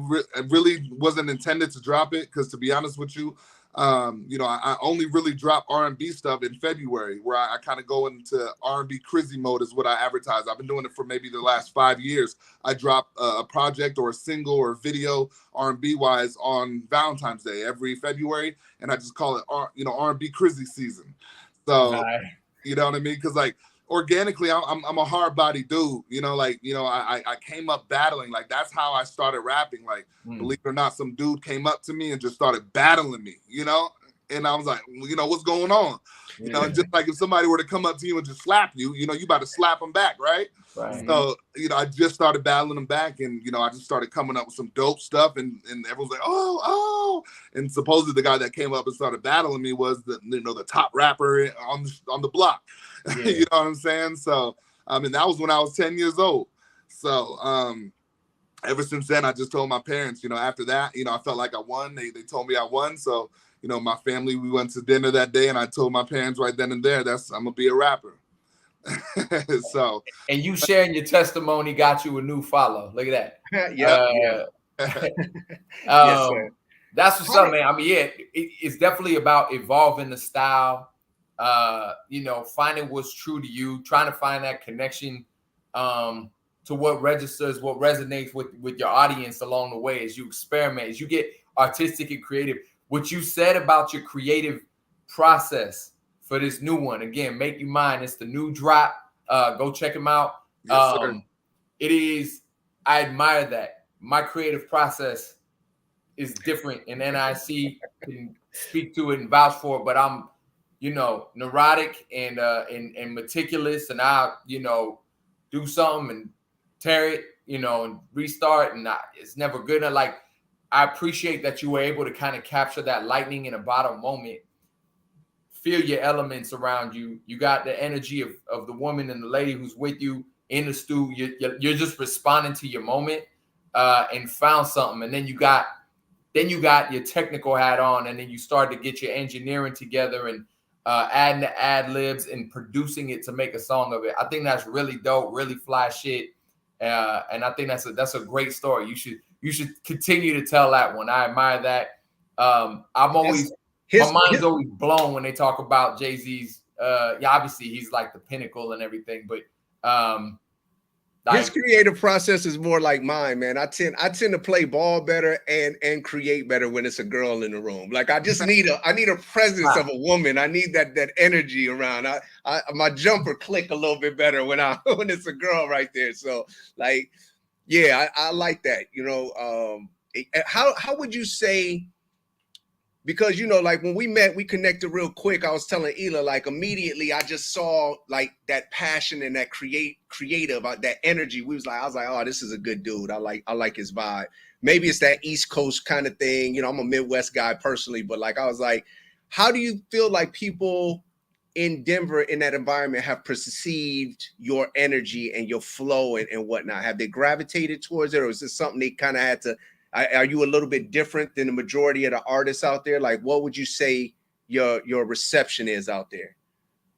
really wasn't intended to drop it, because to be honest with you, you know, I only really drop R&B stuff in February, where I kind of go into R&B crazy mode is what I advertise. I've been doing it for maybe the last 5 years. I drop a project or a single or a video R&B wise on Valentine's Day every February, and I just call it you know, R&B crazy season. So you know what I mean? Because like organically, I'm a hard body dude, you know, like, you know, I came up battling. Like, that's how I started rapping. Like, believe it or not, some dude came up to me and just started battling me, you know, and I was like, well, you know, what's going on? You know, just like if somebody were to come up to you and just slap you, you know, you about to slap them back, right? So, you know, I just started battling them back, and, you know, I just started coming up with some dope stuff, and everyone's like, oh, and supposedly the guy that came up and started battling me was the, you know, the top rapper on the block. You know what I'm saying? So, I mean, that was when I was 10 years old. So, ever since then, I just told my parents, you know, after that, you know, I felt like I won. They told me I won. So, you know, my family, we went to dinner that day, and I told my parents right then and there, I'm going to be a rapper. So, and you sharing your testimony got you a new follow. Look at that. Yes, sir. That's what's up, man. I mean, yeah, it's definitely about evolving the style, you know, finding what's true to you, trying to find that connection to what registers, what resonates with your audience along the way as you experiment, as you get artistic and creative. What you said about your creative process for this new one, again, Make You Mine, it's the new drop. Go check them out. Yes, sir. It is, I admire that. My creative process is different, and NIC can speak to it and vouch for it, but I'm, you know, neurotic and meticulous, and I, you know, do something and tear it, you know, and restart, and it's never good. Like, I appreciate that you were able to kind of capture that lightning in a bottle moment, feel your elements around you. You got the energy of the woman and the lady who's with you in the stew. You're just responding to your moment, and found something. And then you got your technical hat on, and then you start to get your engineering together and adding the ad libs and producing it to make a song of it. I think that's really dope, really fly shit. And I think that's a great story. You should continue to tell that one. I admire that. My mind's always blown when they talk about Jay-Z's. Yeah, obviously he's like the pinnacle and everything, but his creative process is more like mine, man. I tend to play ball better and create better when it's a girl in the room. Like, I just need a presence of a woman. I need that energy around. My jumper click a little bit better when it's a girl right there. So, like, yeah, I like that. You know, how would you say? Because, you know, like when we met, we connected real quick. I was telling Ela, like, immediately I just saw like that passion and that creative, that energy. I was like, oh, this is a good dude. I like his vibe. Maybe it's that East Coast kind of thing. You know, I'm a Midwest guy personally, but like, I was like, how do you feel like people in Denver in that environment have perceived your energy and your flow and whatnot? Have they gravitated towards it, or is this something they kind of had to? Are you a little bit different than the majority of the artists out there? Like, what would you say your reception is out there?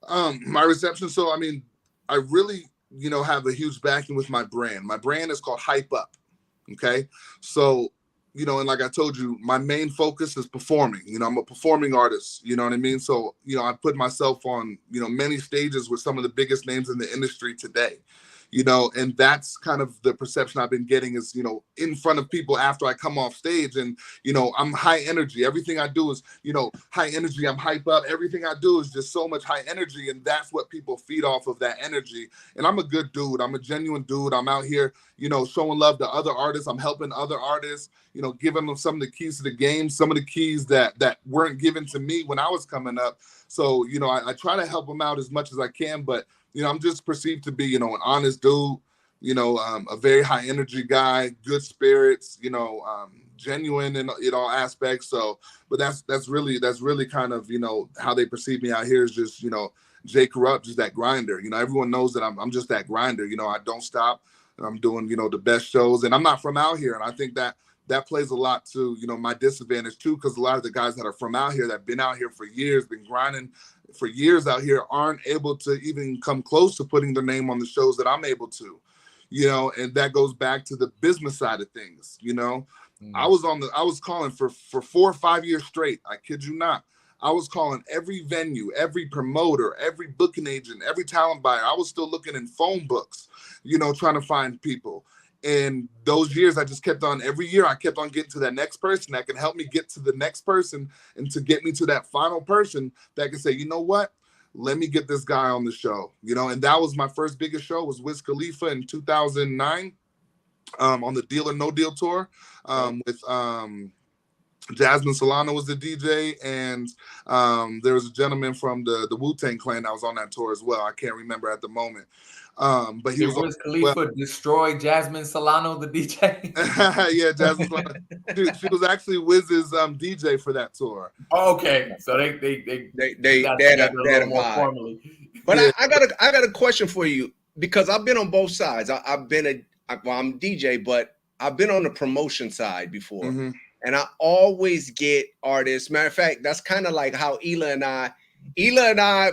My reception. So, I mean, I really, you know, have a huge backing with my brand. My brand is called Hype Up. Okay. So, you know, and like I told you, my main focus is performing. You know, I'm a performing artist, you know what I mean? So, you know, I put myself on, you know, many stages with some of the biggest names in the industry today. you know, and that's kind of the perception I've been getting is, you know, in front of people after I come off stage, and, you know, I'm high energy. Everything I do is, you know, high energy. I'm hype up. Everything I do is just so much high energy, and that's what people feed off of, that energy. And I'm a good dude. I'm a genuine dude. I'm out here, you know, showing love to other artists. I'm helping other artists, you know, giving them some of the keys to the game, some of the keys that weren't given to me when I was coming up. So, you know, I try to help them out as much as I can, but, you know, I'm just perceived to be, you know, an honest dude, you know, a very high energy guy, good spirits, you know, genuine in all aspects. So, but that's really kind of, you know, how they perceive me out here is just, you know, J-Krupt, just that grinder. You know, everyone knows that I'm just that grinder. You know, I don't stop. I'm doing, you know, the best shows, and I'm not from out here. And I think that plays a lot to, you know, my disadvantage too, because a lot of the guys that are from out here, that have been out here for years, been grinding for years out here, aren't able to even come close to putting their name on the shows that I'm able to, you know, and that goes back to the business side of things. You know, I was calling for 4 or 5 years straight. I kid you not. I was calling every venue, every promoter, every booking agent, every talent buyer. I was still looking in phone books, you know, trying to find people. And those years, I just kept on, every year, I kept on getting to that next person that can help me get to the next person, and to get me to that final person that can say, you know what, let me get this guy on the show, you know. And that was my first biggest show, was Wiz Khalifa in 2009 on the Deal or No Deal tour with Jasmine Solano was the DJ, and there was a gentleman from the Wu-Tang Clan that was on that tour as well. I can't remember at the moment. But he was Wiz Khalifa destroyed Jasmine Solano, the DJ. Yeah, Jasmine Solano. She was actually Wiz's DJ for that tour. Oh, okay, so they had a vibe. But yeah. I got a question for you, because I've been on both sides. I'm DJ, but I've been on the promotion side before. Mm-hmm. And I always get artists. Matter of fact, that's kind of like how Ela and I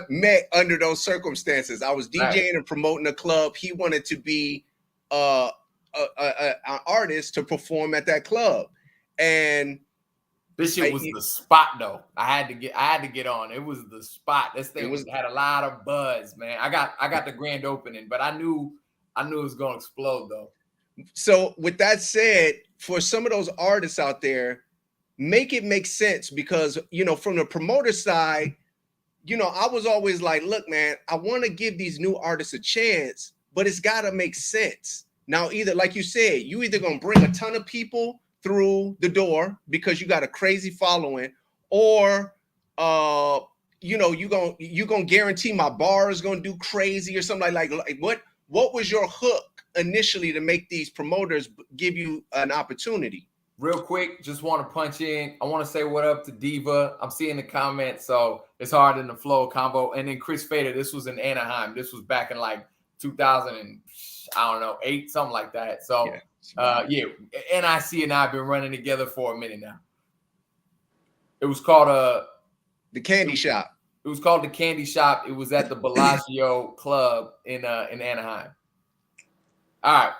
met under those circumstances. I was DJing and promoting a club. He wanted to be an artist to perform at that club, and this shit was the spot though. I had to get on. It was the spot. This thing had a lot of buzz, man. I got the grand opening, but I knew it was gonna explode though. So with that said, for some of those artists out there, make it make sense, because, you know, from the promoter side, you know, I was always like, look, man, I want to give these new artists a chance, but it's got to make sense. Now, either, like you said, you either going to bring a ton of people through the door because you got a crazy following, or, you know, you going to guarantee my bar is going to do crazy or something like what was your hook initially to make these promoters give you an opportunity? Real quick, just want to punch in. I want to say what up to Diva. I'm seeing the comments, so it's hard in the flow combo. And then Chris Fader, this was in Anaheim. This was back in like 2008, something like that. So NIC and I have been running together for a minute now. It was called the Candy Shop. It was called the Candy Shop. It was at the Bellagio Club in Anaheim. All right.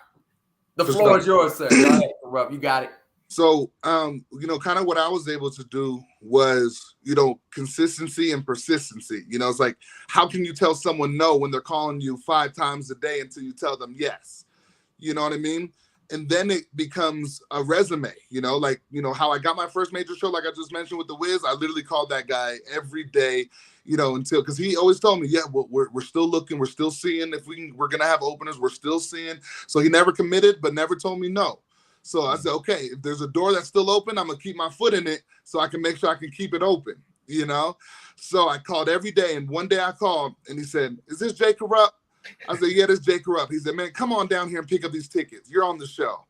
The floor is yours, sir. Go ahead, Rob. You got it. So, you know, kind of what I was able to do was, you know, consistency and persistency. You know, it's like, how can you tell someone no when they're calling you 5 times a day until you tell them yes? You know what I mean? And then it becomes a resume, you know, like, you know, how I got my first major show, like I just mentioned with the Wiz. I literally called that guy every day, you know, because he always told me, yeah, we're still looking, we're still seeing if we're going to have openers, we're still seeing. So he never committed, but never told me no. So I said, okay, if there's a door that's still open, I'm going to keep my foot in it so I can make sure I can keep it open, you know? So I called every day. And one day I called and he said, is this J-Krupt? I said, yeah, this is J-Krupt. He said, man, come on down here and pick up these tickets. You're on the show.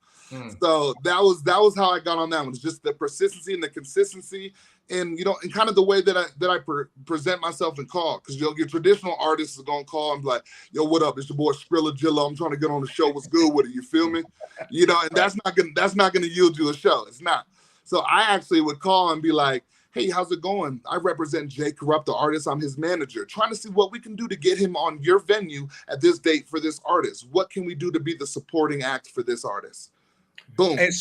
So that was how I got on that one. It's just the persistency and the consistency, and, you know, and kind of the way that I present myself and call. Because your traditional artists are gonna call and be like, yo, what up? It's your boy Skrilla Jilla. I'm trying to get on the show. What's good with it? You feel me? You know, and that's not gonna yield you a show. It's not. So I actually would call and be like, hey, how's it going? I represent J-Krupt, the artist. I'm his manager. Trying to see what we can do to get him on your venue at this date for this artist. What can we do to be the supporting act for this artist? Boom. And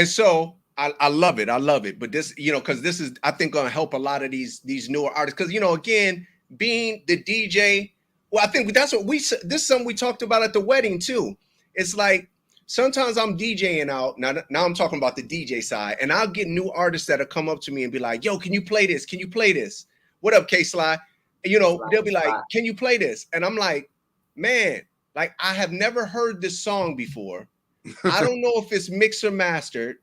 so I love it. I love it. But this, you know, because this is, I think, going to help a lot of these newer artists. Because, you know, again, being the DJ Well, I think that's what this is something we talked about at the wedding too. It's like sometimes I'm DJing out. Now I'm talking about the DJ side, and I'll get new artists that'll come up to me and be like, yo, can you play this? Can you play this? What up, K-Sly? You know, they'll be like, can you play this? And I'm like, man, like I have never heard this song before. I don't know if it's mixed or mastered.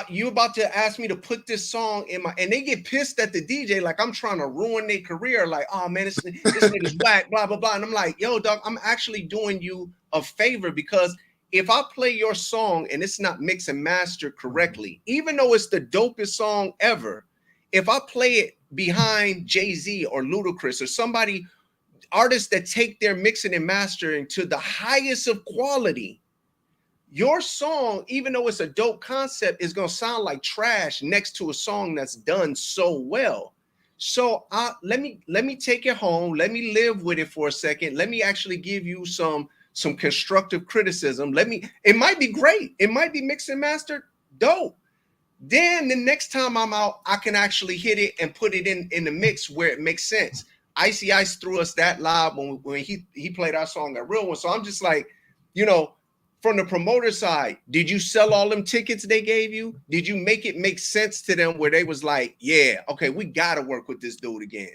You about to ask me to put this song in my, and they get pissed at the DJ like I'm trying to ruin their career. Like, oh man, this nigga's whack, blah blah blah. And I'm like, yo, dog, I'm actually doing you a favor, because if I play your song and it's not mixed and mastered correctly, even though it's the dopest song ever, if I play it behind Jay-Z or Ludacris or somebody, artists that take their mixing and mastering to the highest of quality, your song, even though it's a dope concept, is going to sound like trash next to a song that's done so well. So let me take it home. Let me live with it for a second. Let me actually give you some constructive criticism. It might be great. It might be mixed and mastered. Dope. Then the next time I'm out, I can actually hit it and put it in the mix where it makes sense. Icy Ice threw us that live when he played our song at Real One. So I'm just like, you know, from the promoter side, did you sell all them tickets they gave you? Did you make it make sense to them where they was like, yeah, okay, we got to work with this dude again?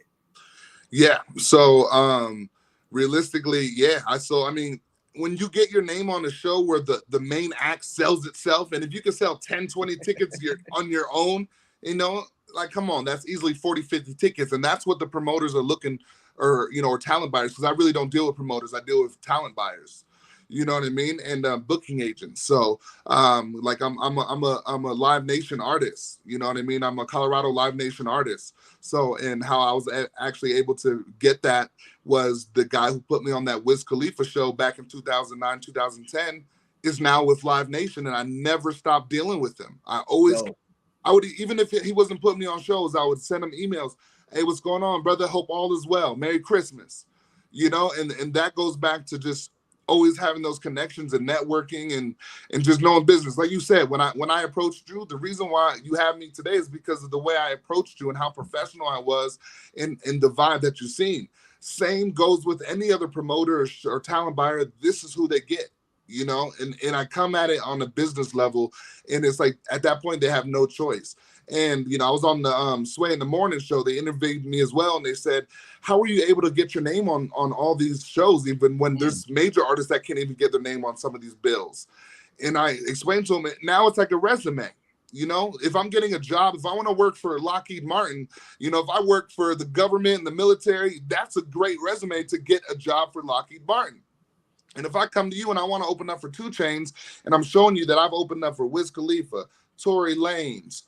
Yeah. So realistically, yeah. I mean, when you get your name on a show where the main act sells itself, and if you can sell 10, 20 tickets on your own, you know, like, come on, that's easily 40, 50 tickets. And that's what the promoters are looking, or talent buyers, because I really don't deal with promoters. I deal with talent buyers. You know what I mean? And booking agents. So like I'm a Live Nation artist. You know what I mean? I'm a Colorado Live Nation artist. So, and how I was actually able to get that was the guy who put me on that Wiz Khalifa show back in 2009, 2010 is now with Live Nation, and I never stopped dealing with him. I would, even if he wasn't putting me on shows, I would send him emails. Hey, what's going on, brother? Hope all is well. Merry Christmas. You know, and that goes back to just always having those connections and networking and just knowing business. Like you said, when I approached you, the reason why you have me today is because of the way I approached you and how professional I was in the vibe that you've seen. Same goes with any other promoter or talent buyer. This is who they get, you know, and I come at it on a business level, and it's like at that point they have no choice. And, you know, I was on the Sway in the Morning show. They interviewed me as well. And they said, how were you able to get your name on all these shows, even when there's major artists that can't even get their name on some of these bills? And I explained to them, now it's like a resume. You know, if I'm getting a job, if I want to work for Lockheed Martin, you know, if I work for the government and the military, that's a great resume to get a job for Lockheed Martin. And if I come to you and I want to open up for 2 Chainz, and I'm showing you that I've opened up for Wiz Khalifa, Tory Lanez,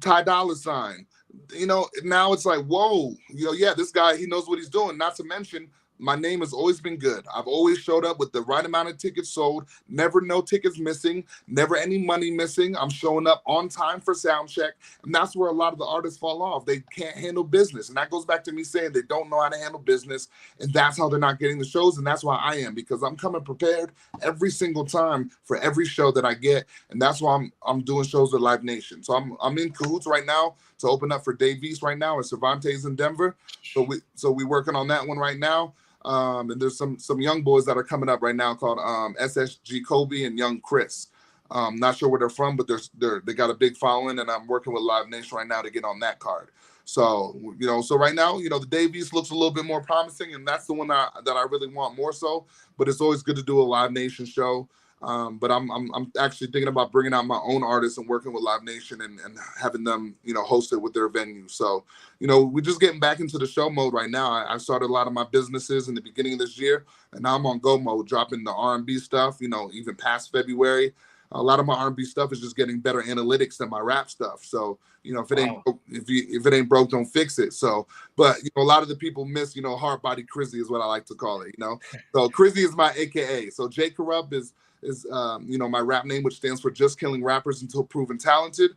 Ty Dolla $ign, you know, now it's like, whoa, you know, yeah, this guy, he knows what he's doing. Not to mention, my name has always been good. I've always showed up with the right amount of tickets sold, never no tickets missing, never any money missing. I'm showing up on time for sound check. And that's where a lot of the artists fall off. They can't handle business. And that goes back to me saying they don't know how to handle business. And that's how they're not getting the shows. And that's why I am, because I'm coming prepared every single time for every show that I get. And that's why I'm doing shows with Live Nation. So I'm in cahoots right now to open up for Dave East right now at Cervantes in Denver. So we working on that one right now. And there's some young boys that are coming up right now called SSG Kobe and Young Chris. Not sure where they're from, but they got a big following, and I'm working with Live Nation right now to get on that card. So, you know, so right now, you know, the Dave East looks a little bit more promising, and that's the one that I really want more so. But it's always good to do a Live Nation show. But I'm actually thinking about bringing out my own artists and working with Live Nation and having them, you know, host it with their venue. So, you know, we're just getting back into the show mode right now. I started a lot of my businesses in the beginning of this year, and now I'm on go mode, dropping the R&B stuff, you know, even past February. A lot of my R&B stuff is just getting better analytics than my rap stuff. So, you know, if it ain't broke, if it ain't broke, don't fix it. So, but you know, a lot of the people miss, you know, hard body Crizzy is what I like to call it. You know, so Crizzy is my AKA. So J-Krupt is you know, my rap name, which stands for Just Killing Rappers Until Proven Talented.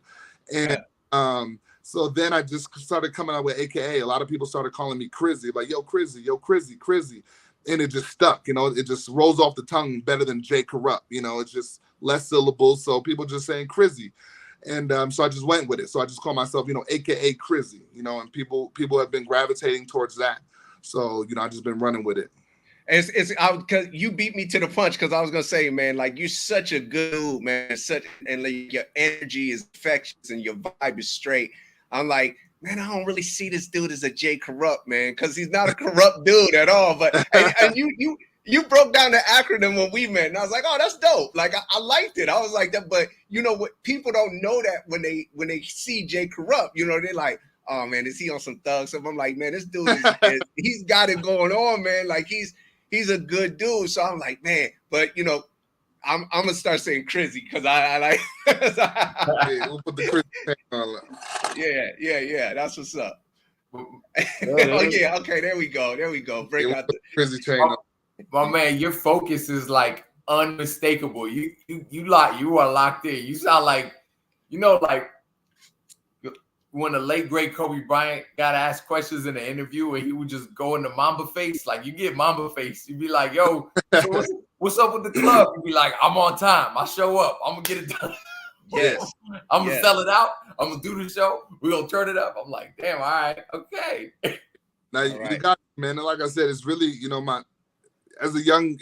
And so then I just started coming out with AKA. A lot of people started calling me Crizzy, like, yo, Crizzy, Crizzy. And it just stuck, you know, it just rolls off the tongue better than J-Krupt, you know, it's just less syllables. So people just saying Crizzy. And so I just went with it. So I just call myself, you know, AKA Crizzy, you know, and people have been gravitating towards that. So, you know, I just been running with it. It's because you beat me to the punch because I was gonna say, man, like you're such a good dude, man. And like your energy is infectious and your vibe is straight. I'm like, man, I don't really see this dude as a J-Krupt, man, because he's not a corrupt dude at all. But and you broke down the acronym when we met, and I was like, oh, that's dope. Like I liked it. I was like that, but you know what? People don't know that when they see J-Krupt, you know, they're like, oh man, is he on some thug stuff? I'm like, man, this dude he's got it going on, man. Like he's a good dude. So I'm like, man, but you know, I'm gonna start saying Crizzy because I like yeah, we'll put the Crizzy on. Yeah. That's what's up. Oh yeah, okay, there we go. Break out the Crizzy chain. My man, your focus is like unmistakable. You are locked in. You sound like, you know, like when the late great Kobe Bryant got asked questions in an interview and he would just go into Mamba face, like you get Mamba face. You'd be like, yo, so what's up with the club? You'd be like, I'm on time. I show up. I'm gonna get it done. Yes. I'm gonna sell it out. I'm gonna do the show. We're gonna turn it up. I'm like, damn, all right, okay. Now you got it, man. And like I said, it's really, you know, as a young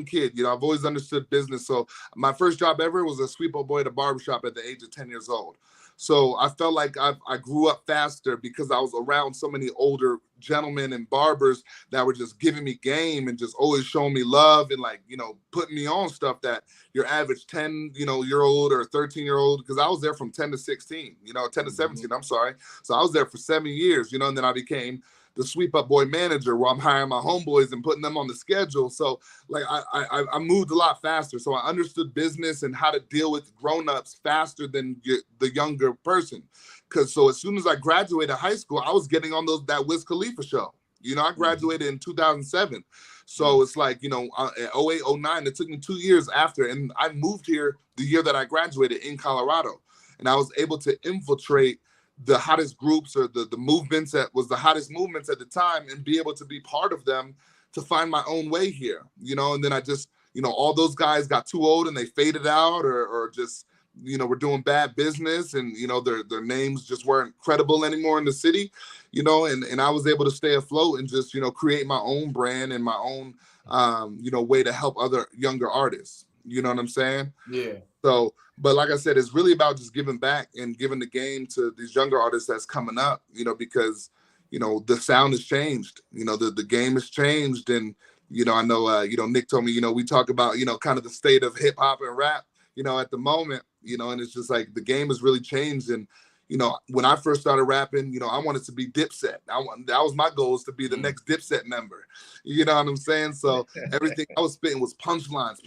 kid, you know, I've always understood business. So my first job ever was a sweeper boy at a barbershop at the age of 10 years old. So I felt like I grew up faster because I was around so many older gentlemen and barbers that were just giving me game and just always showing me love and like, you know, putting me on stuff that your average 10, you know, year old or 13-year-old, because I was there from 10 to 16, you know, 10 to 17, I'm sorry. So I was there for 7 years, you know, and then I became the sweep up boy manager where I'm hiring my homeboys and putting them on the schedule. So like I moved a lot faster. So I understood business and how to deal with grown-ups faster than the younger person. Cause so as soon as I graduated high school, I was getting on that Wiz Khalifa show. You know, I graduated in 2007. So it's like, you know, 08, 09, it took me 2 years after. And I moved here the year that I graduated in Colorado. And I was able to infiltrate the hottest groups or the movements that was the hottest movements at the time and be able to be part of them to find my own way here, you know. And then I just, you know, all those guys got too old and they faded out or just, you know, were doing bad business and, you know, their names just weren't credible anymore in the city, you know, and I was able to stay afloat and just, you know, create my own brand and my own, you know, way to help other younger artists. You know what I'm saying? Yeah. So, but like I said, it's really about just giving back and giving the game to these younger artists that's coming up, you know, because, you know, the sound has changed, you know, the game has changed. And, you know, I know, you know, Nick told me, you know, we talk about, you know, kind of the state of hip hop and rap, you know, at the moment, you know, and it's just like the game has really changed. And, you know, when I first started rapping, you know, I wanted to be Dipset. That was my goal, is to be the next Dipset member. You know what I'm saying? So everything I was spitting was punchlines,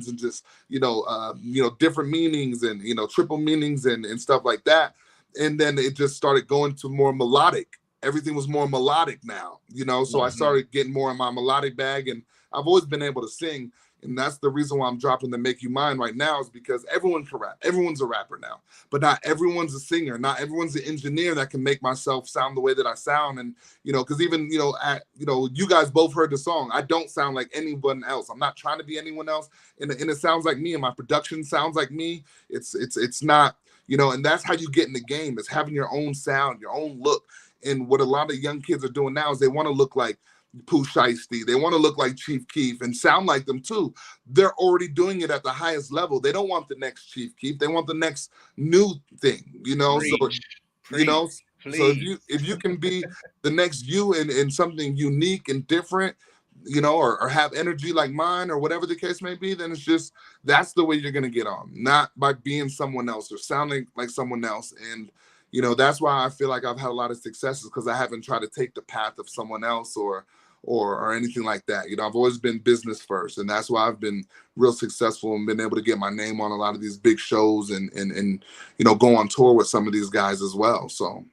and just, you know, different meanings and, you know, triple meanings and stuff like that. And then it just started going to more melodic. Everything was more melodic now, you know? So I started getting more in my melodic bag, and I've always been able to sing. And that's the reason why I'm dropping the Make You Mine right now, is because everyone can rap. Everyone's a rapper now, but not everyone's a singer. Not everyone's an engineer that can make myself sound the way that I sound. And, you know, because even, you know, you guys both heard the song. I don't sound like anyone else. I'm not trying to be anyone else. And it sounds like me, and my production sounds like me. It's not, you know, and that's how you get in the game, is having your own sound, your own look. And what a lot of young kids are doing now is they want to look like Pooh Shiesty. They want to look like Chief Keef and sound like them too. They're already doing it at the highest level. They don't want the next Chief Keef. They want the next new thing, you know. You know, so if you can be the next you in something unique and different, you know, or have energy like mine or whatever the case may be, then it's just, that's the way you're going to get on, not by being someone else or sounding like someone else. And, you know, that's why I feel like I've had a lot of successes, because I haven't tried to take the path of someone else or anything like that. You know, I've always been business first, and that's why I've been real successful and been able to get my name on a lot of these big shows and you know, go on tour with some of these guys as well. So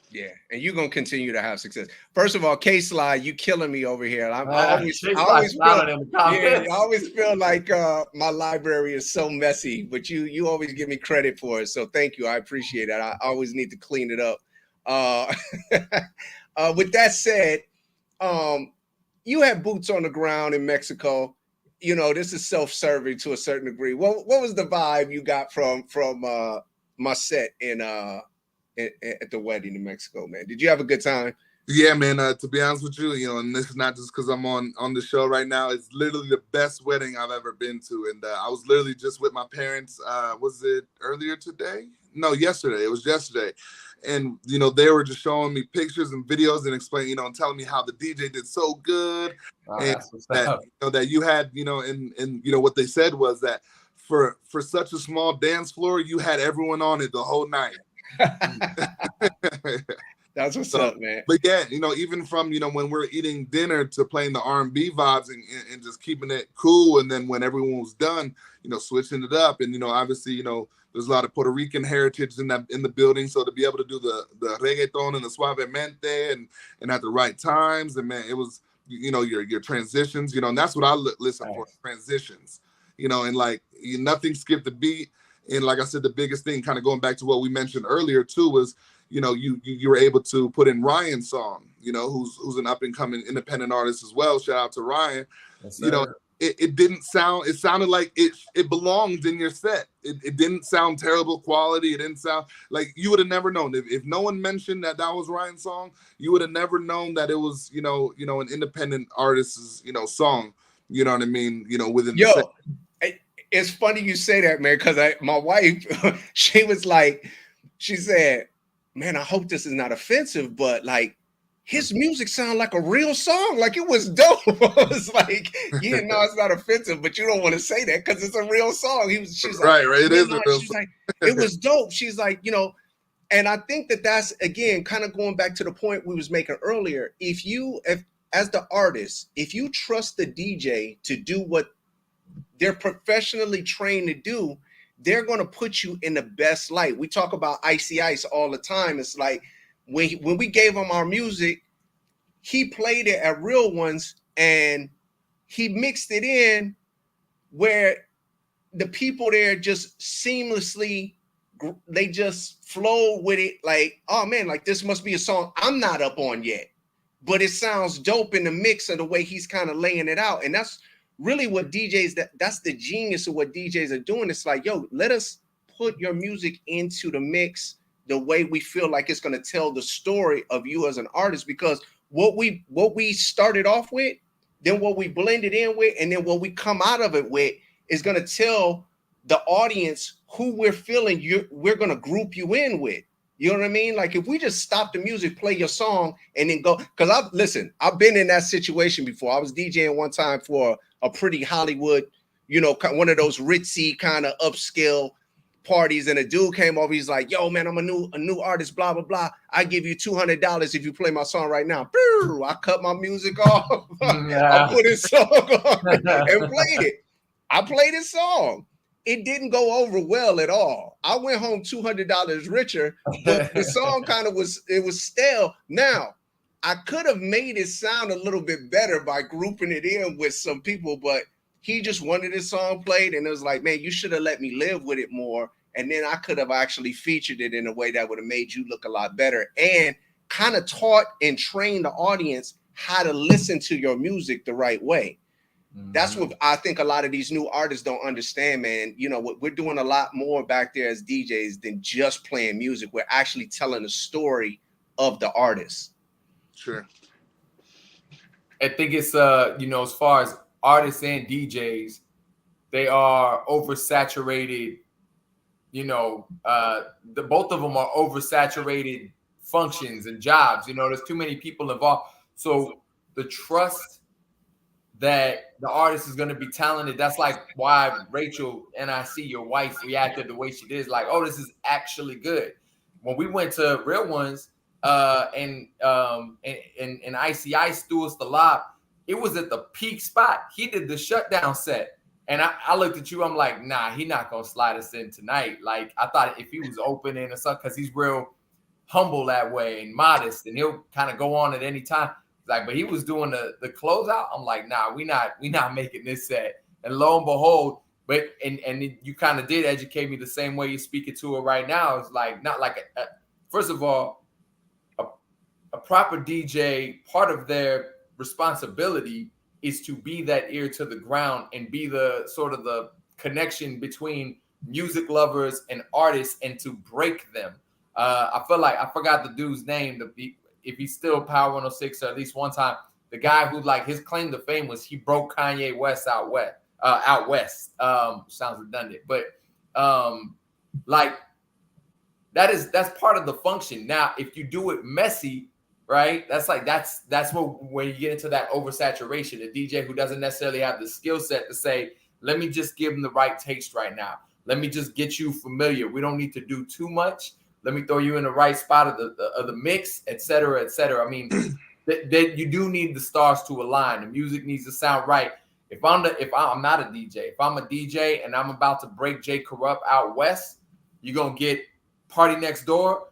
yeah, and you're gonna continue to have success. First of all, K-Slide, you killing me over here. I always feel like my library is so messy, but you always give me credit for it. So thank you. I appreciate that. I always need to clean it up. With that said, you have boots on the ground in Mexico. You know, this is self-serving to a certain degree. What was the vibe you got from my set in at the wedding in Mexico, man? Did you have a good time? Yeah, man. To be honest with you, and this is not just because I'm on the show right now. It's literally the best wedding I've ever been to, and I was literally just with my parents. Was it earlier today? No, yesterday. It was yesterday, and they were just showing me pictures and videos and explaining, and telling me how the DJ did so good, and that that you had, and what they said was that for such a small dance floor, you had everyone on it the whole night. That's what's up, man. But yeah, even from when we're eating dinner to playing the R&B vibes and just keeping it cool, and then when everyone was done, switching it up, and obviously there's a lot of Puerto Rican heritage in the building, so to be able to do the reggaeton and the suavemente and at the right times, and man, it was your transitions, and that's what I listen for, transitions, and like nothing skipped the beat. And like I said, the biggest thing, kind of going back to what we mentioned earlier too, was you were able to put in Ryan's song, who's an up and coming independent artist as well. Shout out to Ryan. Yes, it didn't sound. It sounded like it belonged in your set. It didn't sound terrible quality. It didn't sound like you would have never known if no one mentioned that was Ryan's song. You would have never known that it was an independent artist's song. You know what I mean? Within the set. It's funny you say that, man, because my wife, she said, man, I hope this is not offensive, but like his music sounded like a real song. Like it was dope. I was like, yeah, no, it's not offensive, but you don't want to say that because it's a real song. She's like, right. It is a real song. Like, it was dope. She's like, and I think that's, again, kind of going back to the point we was making earlier. If as the artist, if you trust the DJ to do what they're professionally trained to do, they're going to put you in the best light. We talk about Icy Ice all the time. It's like when we gave him our music, he played it at Real Ones and he mixed it in where the people there just seamlessly, they just flowed with it. Like, oh man, like this must be a song I'm not up on yet, but it sounds dope in the mix of the way he's kind of laying it out. And that's really what DJs, that's the genius of what DJs are doing. It's like, yo, let us put your music into the mix the way we feel like it's going to tell the story of you as an artist, because what we started off with, then what we blended in with, and then what we come out of it with is going to tell the audience who we're feeling we're going to group you in with. You know what I mean? Like if we just stop the music, play your song, and then go, because I've been in that situation before. I was DJing one time for a pretty Hollywood, one of those ritzy kind of upscale parties, and a dude came over. He's like, "Yo, man, I'm a new artist. Blah blah blah. I give you $200 if you play my song right now." I cut my music off. I put his song on and played it. I played his song. It didn't go over well at all. I went home $200 richer, but the song kind of was stale. Now, I could have made it sound a little bit better by grouping it in with some people, but he just wanted his song played, and it was like, man, you should have let me live with it more, and then I could have actually featured it in a way that would have made you look a lot better and kind of taught and trained the audience how to listen to your music the right way. That's what I think a lot of these new artists don't understand, man. We're doing a lot more back there as DJs than just playing music. We're actually telling the story of the artist. Sure. I think it's as far as artists and DJs, they are oversaturated. The both of them are oversaturated functions and jobs. There's too many people involved. So the trust that the artist is going to be talented. That's like why Rachel, and I see your wife, reacted the way she did. Like, oh, this is actually good. When we went to Real Ones, and Icy Ice threw us the lob, it was at the peak spot. He did the shutdown set. And I looked at you, I'm like, nah, he not going to slide us in tonight. Like, I thought if he was opening or something, because he's real humble that way and modest, and he'll kind of go on at any time. Like, but he was doing the closeout. I'm like, nah, we not making this set. And lo and behold, but and you kind of did educate me the same way you're speaking to it right now. It's like not like first of all, a proper DJ, part of their responsibility is to be that ear to the ground and be the sort of the connection between music lovers and artists and to break them. I feel like I forgot the dude's name. if he's still Power 106 or at least one time, the guy who like his claim to fame was he broke Kanye West out west. Sounds redundant, but like that's part of the function. Now, if you do it messy, right? That's what when you get into that oversaturation, a DJ who doesn't necessarily have the skill set to say, let me just give him the right taste right now. Let me just get you familiar. We don't need to do too much. Let me throw you in the right spot of the mix, et cetera, et cetera. I mean, that you do need the stars to align. The music needs to sound right. If I'm not a DJ, if I'm a DJ and I'm about to break J-Krupt out west, you're gonna get Party Next Door.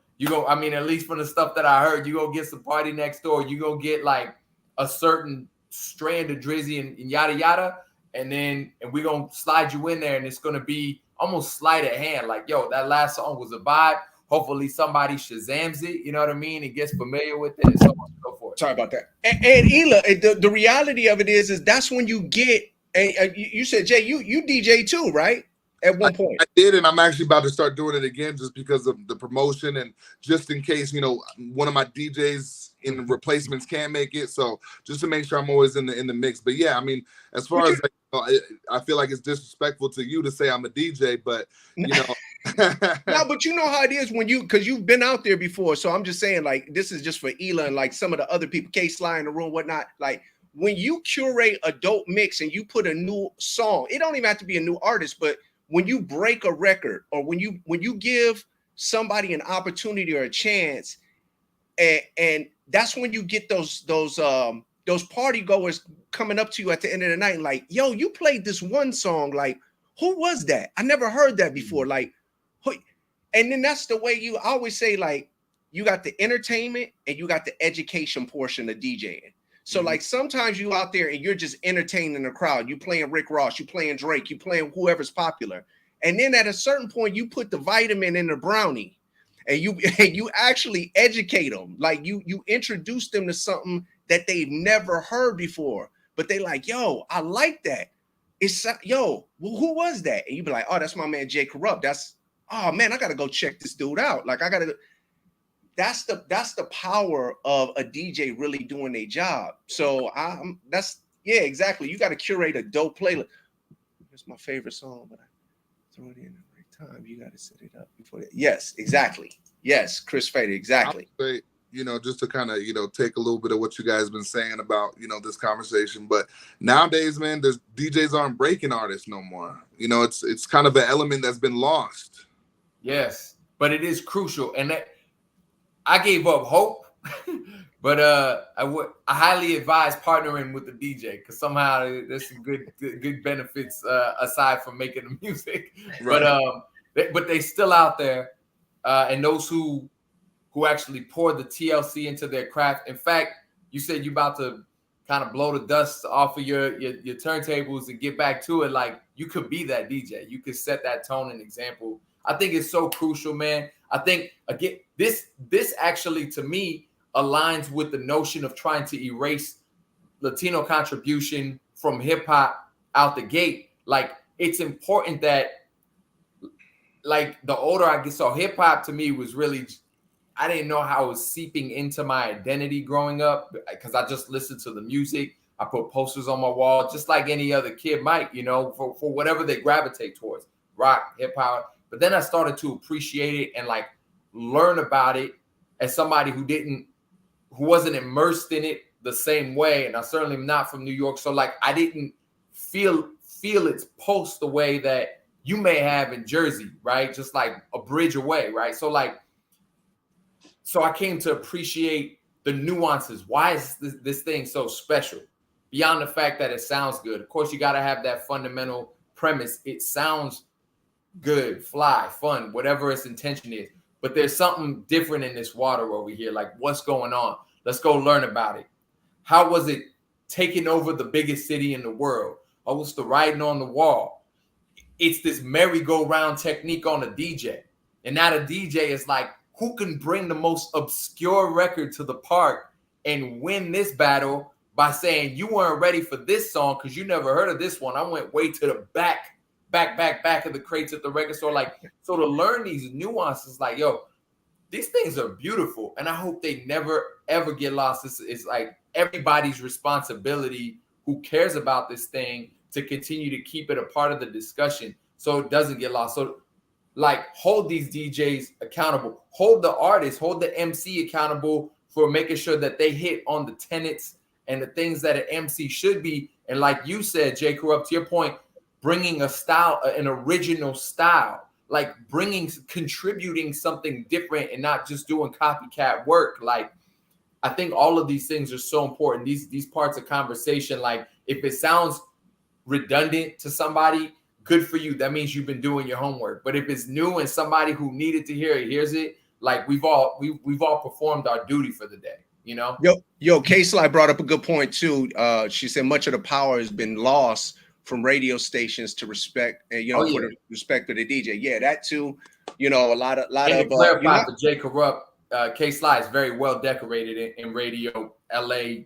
I mean, at least from the stuff that I heard, you're gonna get some Party Next Door. You're gonna get like a certain strand of Drizzy and yada yada. And we're gonna slide you in there, and it's gonna be almost sleight of hand. Like, yo, that last song was a vibe. Hopefully somebody Shazams it, you know what I mean, and gets familiar with it and so on and so forth. Sorry about that. And Ela, the reality of it is that's when you get, you said, Jay, you DJ too, right? At one point. I did, and I'm actually about to start doing it again just because of the promotion and just in case, one of my DJs in replacements can't make it. So just to make sure I'm always in the mix. But yeah, I mean, as far as I feel like it's disrespectful to you to say I'm a DJ, but No, but you know how it is because you've been out there before. So I'm just saying, like, this is just for Ela and like some of the other people, K-Sly in the room, whatnot. Like, when you curate a dope mix and you put a new song, it don't even have to be a new artist, but when you break a record or when you give somebody an opportunity or a chance, and that's when you get those party goers coming up to you at the end of the night and like, yo, you played this one song, like, who was that? I never heard that before. Like, and then that's the way I always say, like, you got the entertainment and you got the education portion of DJing. So like sometimes you out there and you're just entertaining the crowd. You playing Rick Ross, you playing Drake, you playing whoever's popular. And then at a certain point, you put the vitamin in the brownie and you actually educate them. Like you introduce them to something that they've never heard before. But they like, yo, I like that. Well, who was that? And you be like, oh, that's my man J-Krupt. Oh man, I gotta go check this dude out. Like that's the power of a DJ really doing their job. So exactly. You got to curate a dope playlist. It's my favorite song, but I throw it in at the right time. You got to set it up before that. Yes, exactly. Yes, Chris Fader, exactly. I would say, just to kind of, take a little bit of what you guys have been saying about, this conversation. But nowadays, man, there's DJs aren't breaking artists no more. It's kind of an element that's been lost. Yes, but it is crucial. And I gave up hope, but I highly advise partnering with the DJ because somehow there's some good benefits aside from making the music. Right. But they still out there, and those who actually pour the TLC into their craft. In fact, you said you're about to kind of blow the dust off of your turntables and get back to it. Like, you could be that DJ. You could set that tone and example. I think it's so crucial, man. I think, again, this actually, to me, aligns with the notion of trying to erase Latino contribution from hip-hop out the gate. Like, it's important that, like, the older I get, so hip-hop to me was really, I didn't know how it was seeping into my identity growing up because I just listened to the music. I put posters on my wall, just like any other kid might, for whatever they gravitate towards, rock, hip-hop. But then I started to appreciate it and like learn about it as somebody who wasn't immersed in it the same way. And I certainly am not from New York. So like, I didn't feel its pulse the way that you may have in Jersey, right? Just like a bridge away, right? So I came to appreciate the nuances. Why is this thing so special? Beyond the fact that it sounds good. Of course, you got to have that fundamental premise. It sounds good, fly, fun, whatever its intention is. But there's something different in this water over here. Like, what's going on? Let's go learn about it. How was it taking over the biggest city in the world? Or what's the writing on the wall? It's this merry-go-round technique on a DJ. And now the DJ is like, who can bring the most obscure record to the park and win this battle by saying you weren't ready for this song because you never heard of this one. I went way to the back of the crates at the record store. Like, so to learn these nuances, like, yo, these things are beautiful, and I hope they never ever get lost. It's like everybody's responsibility who cares about this thing to continue to keep it a part of the discussion so it doesn't get lost. So like hold these DJs accountable, hold the artists, hold the MC accountable for making sure that they hit on the tenets and the things that an MC should be. And like you said, J-Krupt, to your point, bringing a style, an original style, like contributing something different and not just doing copycat work. Like, I think all of these things are so important. These parts of conversation, like if it sounds redundant to somebody, good for you. That means you've been doing your homework. But if it's new and somebody who needed to hear it hears it, like we've all performed our duty for the day, you know? Yo, K-Sly brought up a good point too. She said much of the power has been lost from radio stations to respect, for the respect of the DJ. Yeah, that too. You know, a lot of clarify for J-Krupt, K-Sly is very well decorated in radio. LA,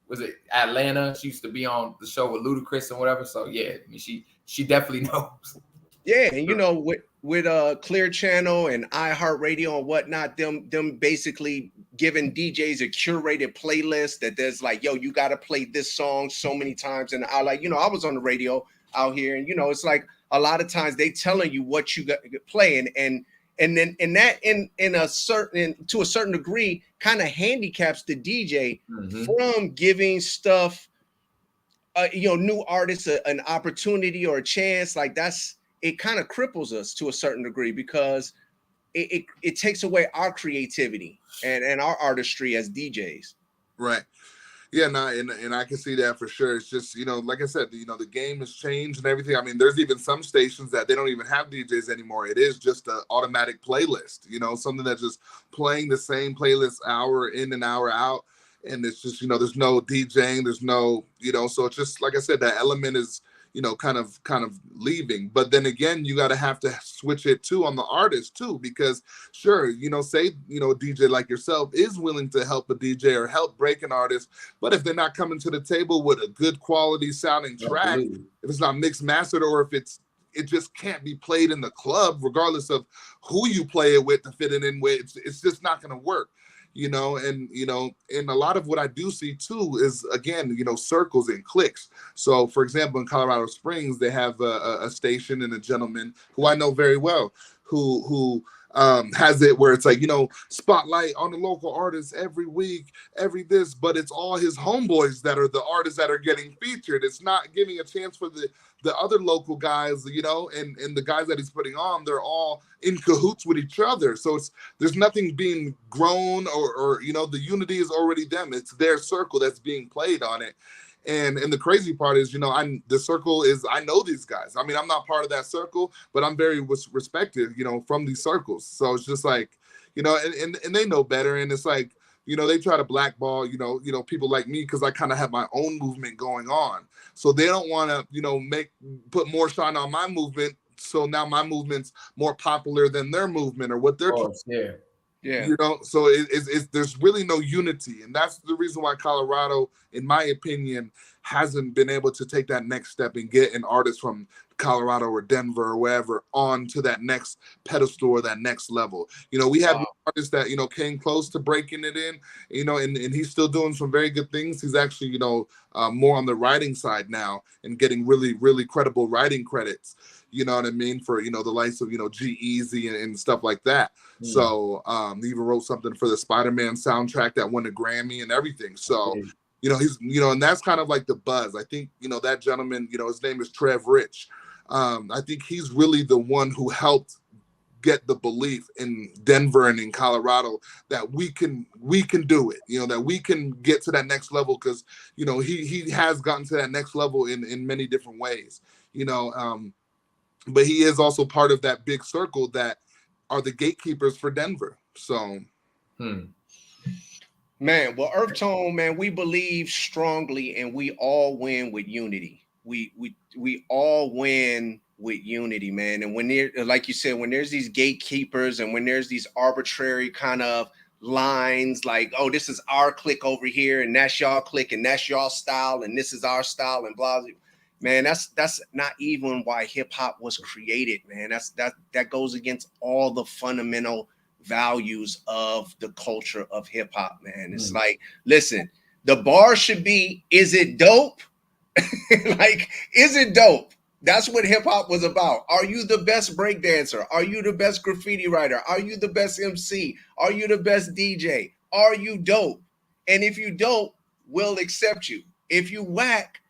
was it Atlanta? She used to be on the show with Ludacris and whatever. So yeah, I mean, she definitely knows. Yeah, and you know, with Clear Channel and iHeartRadio and whatnot, them basically giving DJs a curated playlist that there's like, yo, you got to play this song so many times. And I I was on the radio out here, and it's like a lot of times they telling you what you got to play, and then in a certain degree kind of handicaps the DJ from giving stuff, new artists an opportunity or a chance. Like it kind of cripples us to a certain degree because it takes away our creativity and our artistry as DJs. Right. Yeah, and I can see that for sure. It's just, like I said, the game has changed and everything. I mean, there's even some stations that they don't even have DJs anymore. It is just an automatic playlist, something that's just playing the same playlist hour in and hour out. And it's just, there's no DJing, there's no, so it's just, like I said, that element is, kind of leaving. But then again, you got to have to switch it too on the artist too, because sure, say, a DJ like yourself is willing to help a DJ or help break an artist. But if they're not coming to the table with a good quality sounding track, if it's not mixed mastered, or if it just can't be played in the club, regardless of who you play it with to fit it in with, it's just not going to work. And a lot of what I do see too is, again, circles and cliques. So for example, in Colorado Springs, they have a station and a gentleman who I know very well, who has it where it's like, spotlight on the local artists every week, every this, but it's all his homeboys that are the artists that are getting featured. It's not giving a chance for the other local guys, and the guys that he's putting on, they're all in cahoots with each other. So there's nothing being grown or the unity is already them. It's their circle that's being played on it. And the crazy part is, the circle is, I know these guys. I mean, I'm not part of that circle, but I'm very respected, from these circles. So it's just like, and they know better. And it's like, they try to blackball, people like me, because I kind of have my own movement going on. So they don't want to, put more shine on my movement. So now my movement's more popular than their movement or what they're trying. Yeah. So it's there's really no unity. And that's the reason why Colorado, in my opinion, hasn't been able to take that next step and get an artist from Colorado or Denver or wherever on to that next pedestal or that next level. We have artists that, came close to breaking it in, and he's still doing some very good things. He's actually, more on the writing side now and getting really, really credible writing credits. You know what I mean? For, the likes of, G-Eazy and stuff like that. So he even wrote something for the Spider-Man soundtrack that won a Grammy and everything. So, he's, and that's kind of like the buzz. I think, that gentleman, his name is Trev Rich. I think he's really the one who helped get the belief in Denver and in Colorado that we can do it, that we can get to that next level. Cause, he has gotten to that next level in many different ways, but he is also part of that big circle that are the gatekeepers for Denver. So, man, well, Earth Tone, man, we believe strongly, and we all win with unity. We all win with unity, man. And when like you said, when there's these gatekeepers and when there's these arbitrary kind of lines like, oh, this is our clique over here, and that's y'all clique, and that's y'all style, and this is our style, and blah. Man, that's not even why hip hop was created, man. That goes against all the fundamental values of the culture of hip hop, man. It's like, listen, the bar should be, is it dope? Like, is it dope? That's what hip hop was about. Are you the best breakdancer? Are you the best graffiti writer? Are you the best MC? Are you the best DJ? Are you dope? And if you dope, we'll accept you. If you whack,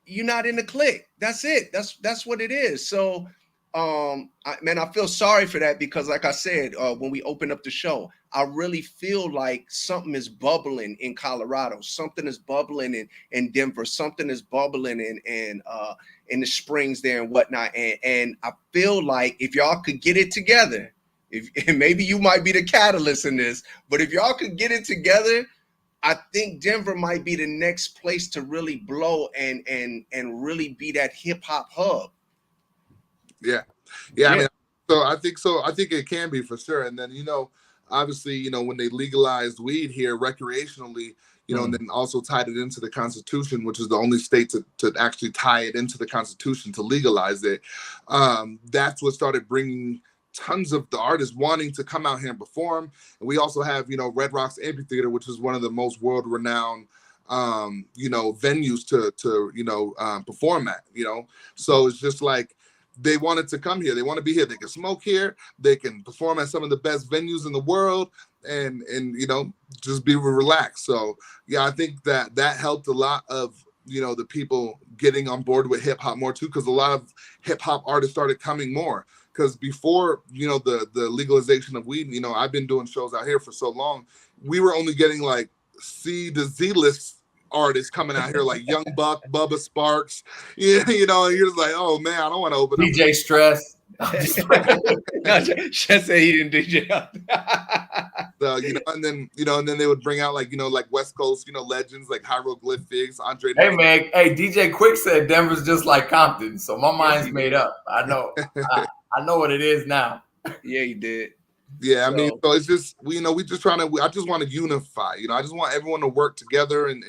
you're not in the clique. That's it. That's what it is. So, I feel sorry for that because, like I said, when we opened up the show, I really feel like something is bubbling in Colorado. Something is bubbling in Denver. Something is bubbling in the Springs there and whatnot. And I feel like if y'all could get it together, and maybe you might be the catalyst in this, but if y'all could get it together, I think Denver might be the next place to really blow and really be that hip hop hub. Yeah. I mean, I think it can be for sure. And then, obviously, when they legalized weed here recreationally, and then also tied it into the Constitution, which is the only state to actually tie it into the Constitution to legalize it. That's what started bringing tons of the artists wanting to come out here and perform. And we also have, Red Rocks Amphitheater, which is one of the most world-renowned, venues to perform at, So it's just like, they wanted to come here. They want to be here. They can smoke here. They can perform at some of the best venues in the world and just be relaxed. So, yeah, I think that helped a lot of, the people getting on board with hip hop more too, because a lot of hip hop artists started coming more. Because before, the legalization of weed, I've been doing shows out here for so long. We were only getting like C to Z list artists coming out here like Young Buck, Bubba Sparks, and you're just like, oh man, I don't want to open up. DJ Stress. Just say he didn't DJ. So, and then they would bring out like West Coast, legends like Hieroglyphics, Andre. Hey man, DJ Quick said Denver's just like Compton, so my mind's made up. I know, I know what it is now. Yeah, you did. Yeah, I mean, so it's just I just want to unify. I just want everyone to work together and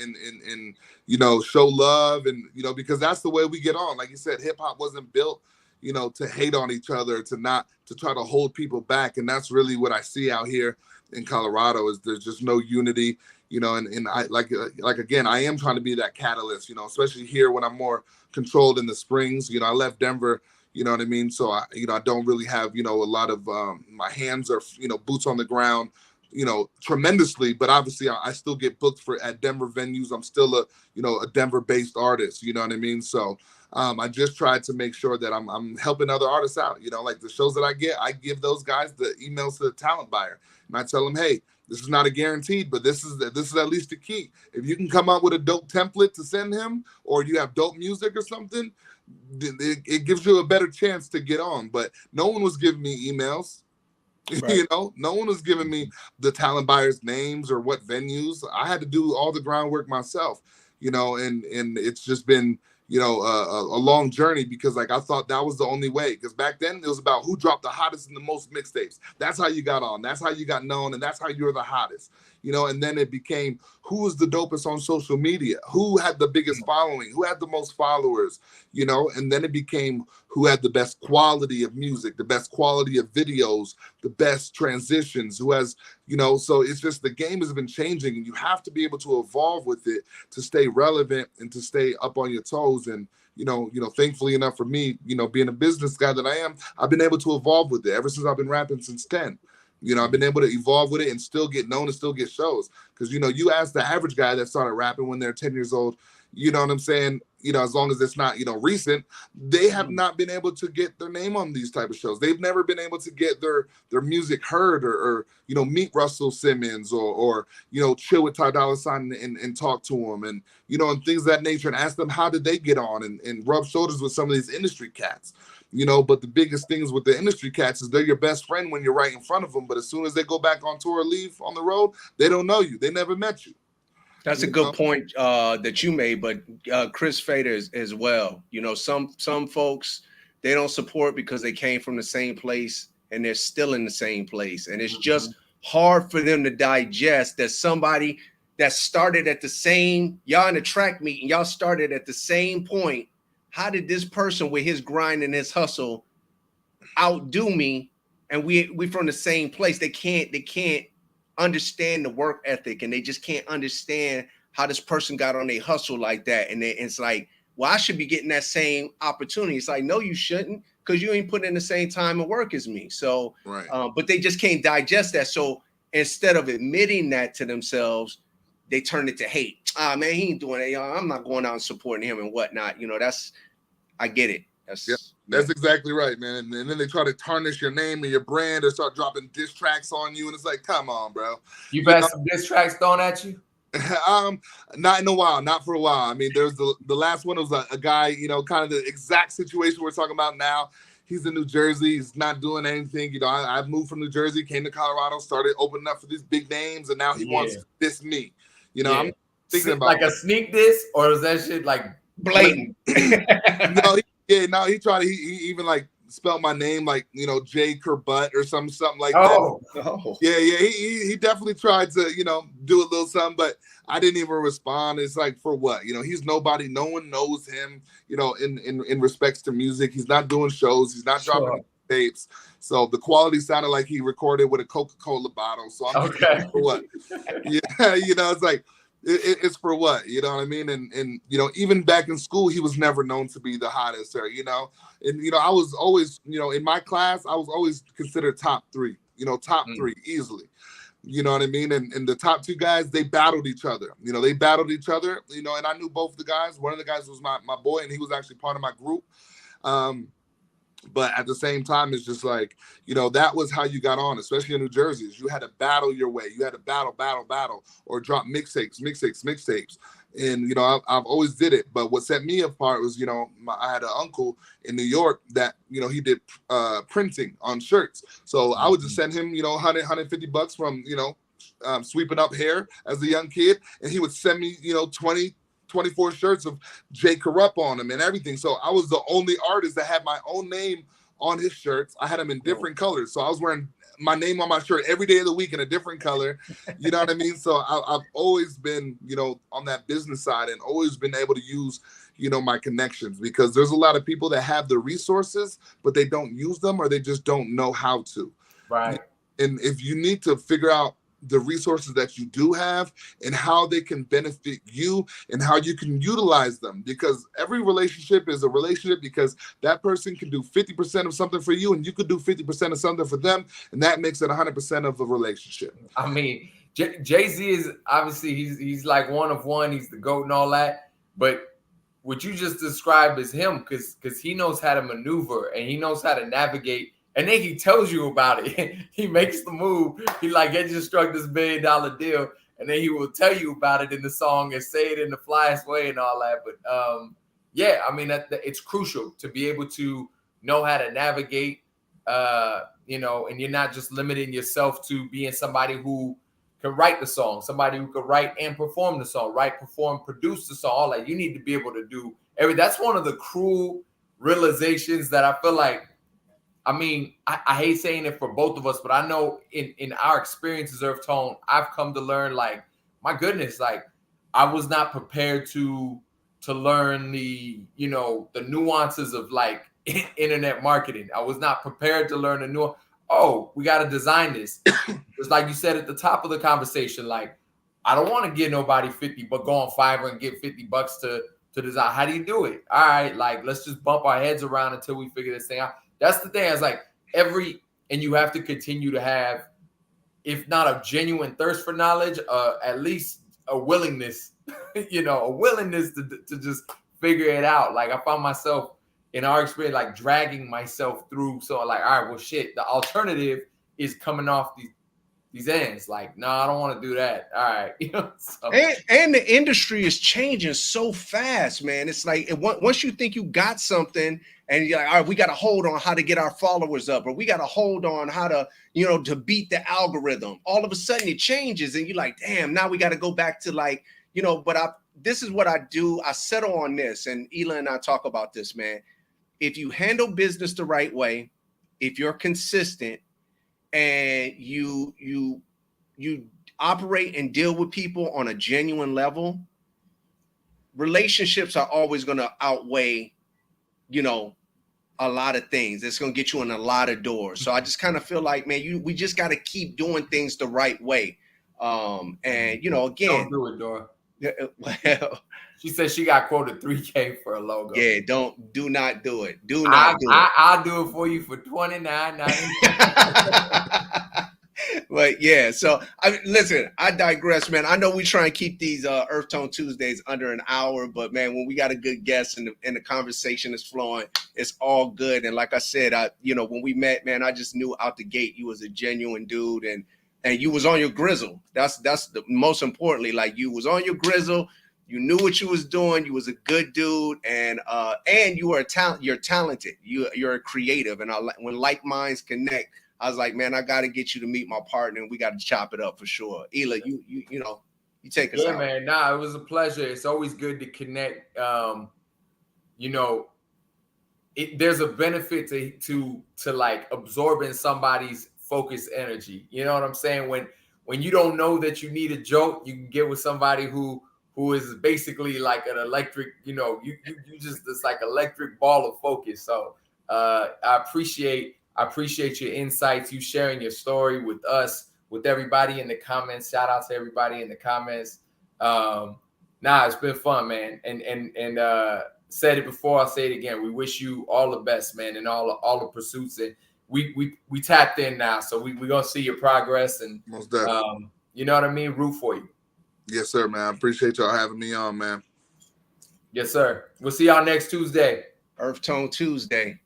show love and because that's the way we get on. Like you said, hip hop wasn't built to hate on each other, to try to hold people back, and that's really what I see out here in Colorado is there's just no unity. And I like again, I am trying to be that catalyst. Especially here when I'm more controlled in the Springs. I left Denver. You know what I mean? So I don't really have, a lot of, my hands are, boots on the ground, tremendously, but obviously I still get booked at Denver venues. I'm still a Denver based artist, you know what I mean? So, I just tried to make sure that I'm helping other artists out, like the shows that I give those guys the emails to the talent buyer and I tell them, hey, this is not a guaranteed, but this is at least the key. If you can come up with a dope template to send him, or you have dope music or something, it gives you a better chance to get on. But no one was giving me emails. Right. No one was giving me the talent buyers' names or what venues. I had to do all the groundwork myself, and it's just been, a long journey because like I thought that was the only way. Because back then it was about who dropped the hottest and the most mixtapes. That's how you got on. That's how you got known, and that's how you're the hottest. And then it became who was the dopest on social media, who had the biggest following, who had the most followers, and then it became who had the best quality of music, the best quality of videos, the best transitions, who has, so it's just the game has been changing and you have to be able to evolve with it to stay relevant and to stay up on your toes. And, thankfully enough for me, being a business guy that I am, I've been able to evolve with it ever since I've been rapping since 10. I've been able to evolve with it and still get known and still get shows. Because, you ask the average guy that started rapping when they're 10 years old, you know what I'm saying? As long as it's not, recent, they have not been able to get their name on these type of shows. They've never been able to get their music heard or meet Russell Simmons or chill with Ty Dolla $ign and talk to him and, and things of that nature and ask them how did they get on and rub shoulders with some of these industry cats. But the biggest things with the industry cats is they're your best friend when you're right in front of them. But as soon as they go back on tour or leave on the road, they don't know you. They never met you. That's a good point that you made, but Chris Fader as well. Some folks, they don't support because they came from the same place and they're still in the same place. And it's just hard for them to digest that somebody that started at the same, y'all in the track meet and y'all started at the same point. How did this person with his grind and his hustle outdo me and we from the same place. They can't understand the work ethic, and they just can't understand how this person got on a hustle like that. And it's like, well, I should be getting that same opportunity. It's like, no, you shouldn't, because you ain't putting in the same time and work as me. So, right. But they just can't digest that. So instead of admitting that to themselves, they turn it to hate. Ah, man, he ain't doing it. I'm not going out and supporting him and whatnot. I get it. That's exactly right, man. And then they try to tarnish your name and your brand or start dropping diss tracks on you. And it's like, come on, bro. You've had some diss tracks thrown at you? Not in a while, not for a while. I mean, there's the last one was a guy, kind of the exact situation we're talking about now. He's in New Jersey. He's not doing anything. I moved from New Jersey, came to Colorado, started opening up for these big names, and now he wants to diss me. I'm thinking about like a sneak diss, or is that shit like blatant? He tried to. He even like spelled my name like J-Krupt or something like that. Yeah. He definitely tried to do a little something, but I didn't even respond. It's like, for what? He's nobody. No one knows him. In respects to music, he's not doing shows. He's not dropping tapes. So the quality sounded like he recorded with a Coca-Cola bottle. So I'm just like, for what? Yeah, it's like. It's for what, you know what I mean? And even back in school, he was never known to be the hottest, or and I was always, in my class, I was always considered top three, three easily. You know what I mean? And the top two guys, they battled each other. And I knew both the guys. One of the guys was my boy, and he was actually part of my group. But at the same time, it's just like, that was how you got on, especially in New Jersey. Is you had to battle your way. You had to battle, or drop mixtapes. And, I've always did it. But what set me apart was, I had an uncle in New York that, he did printing on shirts. So I would just send him, $100, $150 from, sweeping up hair as a young kid. And he would send me, 24 shirts of J-Krupt on them and everything. So I was the only artist that had my own name on his shirts. I had them in different colors. So I was wearing my name on my shirt every day of the week in a different color. You know what I mean? So I've always been, on that business side, and always been able to use, my connections, because there's a lot of people that have the resources, but they don't use them, or they just don't know how to. Right. And if you need to figure out the resources that you do have and how they can benefit you and how you can utilize them, because every relationship is a relationship, because that person can do 50% of something for you and you could do 50% of something for them, and that makes it 100% of a relationship. I mean, Jay-Z is obviously he's like one of one. He's the GOAT and all that, but what you just described is him, because he knows how to maneuver and he knows how to navigate. And then he tells you about it. He makes the move. He like, I just struck this $1 billion deal. And then he will tell you about it in the song and say it in the flyest way and all that. But yeah, I mean, it's crucial to be able to know how to navigate, and you're not just limiting yourself to being somebody who can write the song, somebody who can write and perform the song, produce the song. All that. You need to be able to do everything. That's one of the cruel realizations that I feel like, I mean, I hate saying it for both of us, but I know in our experiences of Tone, I've come to learn, like, my goodness, like, I was not prepared to learn the nuances of like internet marketing. I was not prepared to learn we got to design this. Just like you said at the top of the conversation, like, I don't want to give nobody 50, but go on Fiverr and get $50 to design. How do you do it? All right, like, let's just bump our heads around until we figure this thing out. That's the thing. It's like and you have to continue to have, if not a genuine thirst for knowledge, at least a willingness, a willingness to just figure it out. Like, I found myself in our experience, like, dragging myself through. So like, all right, well, shit, the alternative is coming off these ends. Like, no, I don't want to do that. All right. And the industry is changing so fast, man. It's like, once you think you got something, and you're like, all right, we got to hold on how to get our followers up, or we got to hold on how to, to beat the algorithm. All of a sudden it changes, and you're like, damn, now we got to go back to like, but this is what I do. I settle on this, and Ela and I talk about this, man. If you handle business the right way, if you're consistent, and you operate and deal with people on a genuine level, relationships are always going to outweigh, a lot of things. It's gonna get you in a lot of doors. So I just kind of feel like, man, we just got to keep doing things the right way. And you know, again, don't do it, Dora. Well, she said she got quoted $3K for a logo. Yeah, do not do it. Do not do it. I'll do it for you for $29.99. But yeah, so listen, I digress, man. I know we try and keep these URF Tone Tuesdays under an hour, but man, when we got a good guest and the conversation is flowing, it's all good. And like I said, when we met, man, I just knew out the gate you was a genuine dude, and you was on your grizzle. That's the most importantly, like you was on your grizzle. You knew what you was doing. You was a good dude, and you were you're talented. You're a creative, and when like minds connect, I was like, man, I got to get you to meet my partner, and we got to chop it up for sure. Ela, you take us out. Yeah, man. Nah, it was a pleasure. It's always good to connect. There's a benefit to like absorbing somebody's focused energy. You know what I'm saying? When you don't know that you need a joke, you can get with somebody who is basically like an electric. You just this like electric ball of focus. So I appreciate your insights, you sharing your story with us, with everybody in the comments. Shout out to everybody in the comments. It's been fun, man. And said it before, I'll say it again. We wish you all the best, man, and all the pursuits. And we tapped in now, so we're gonna see your progress, and most definitely. You know what I mean? Root for you. Yes, sir, man. I appreciate y'all having me on, man. Yes, sir. We'll see y'all next Tuesday. URF Tone Tuesday.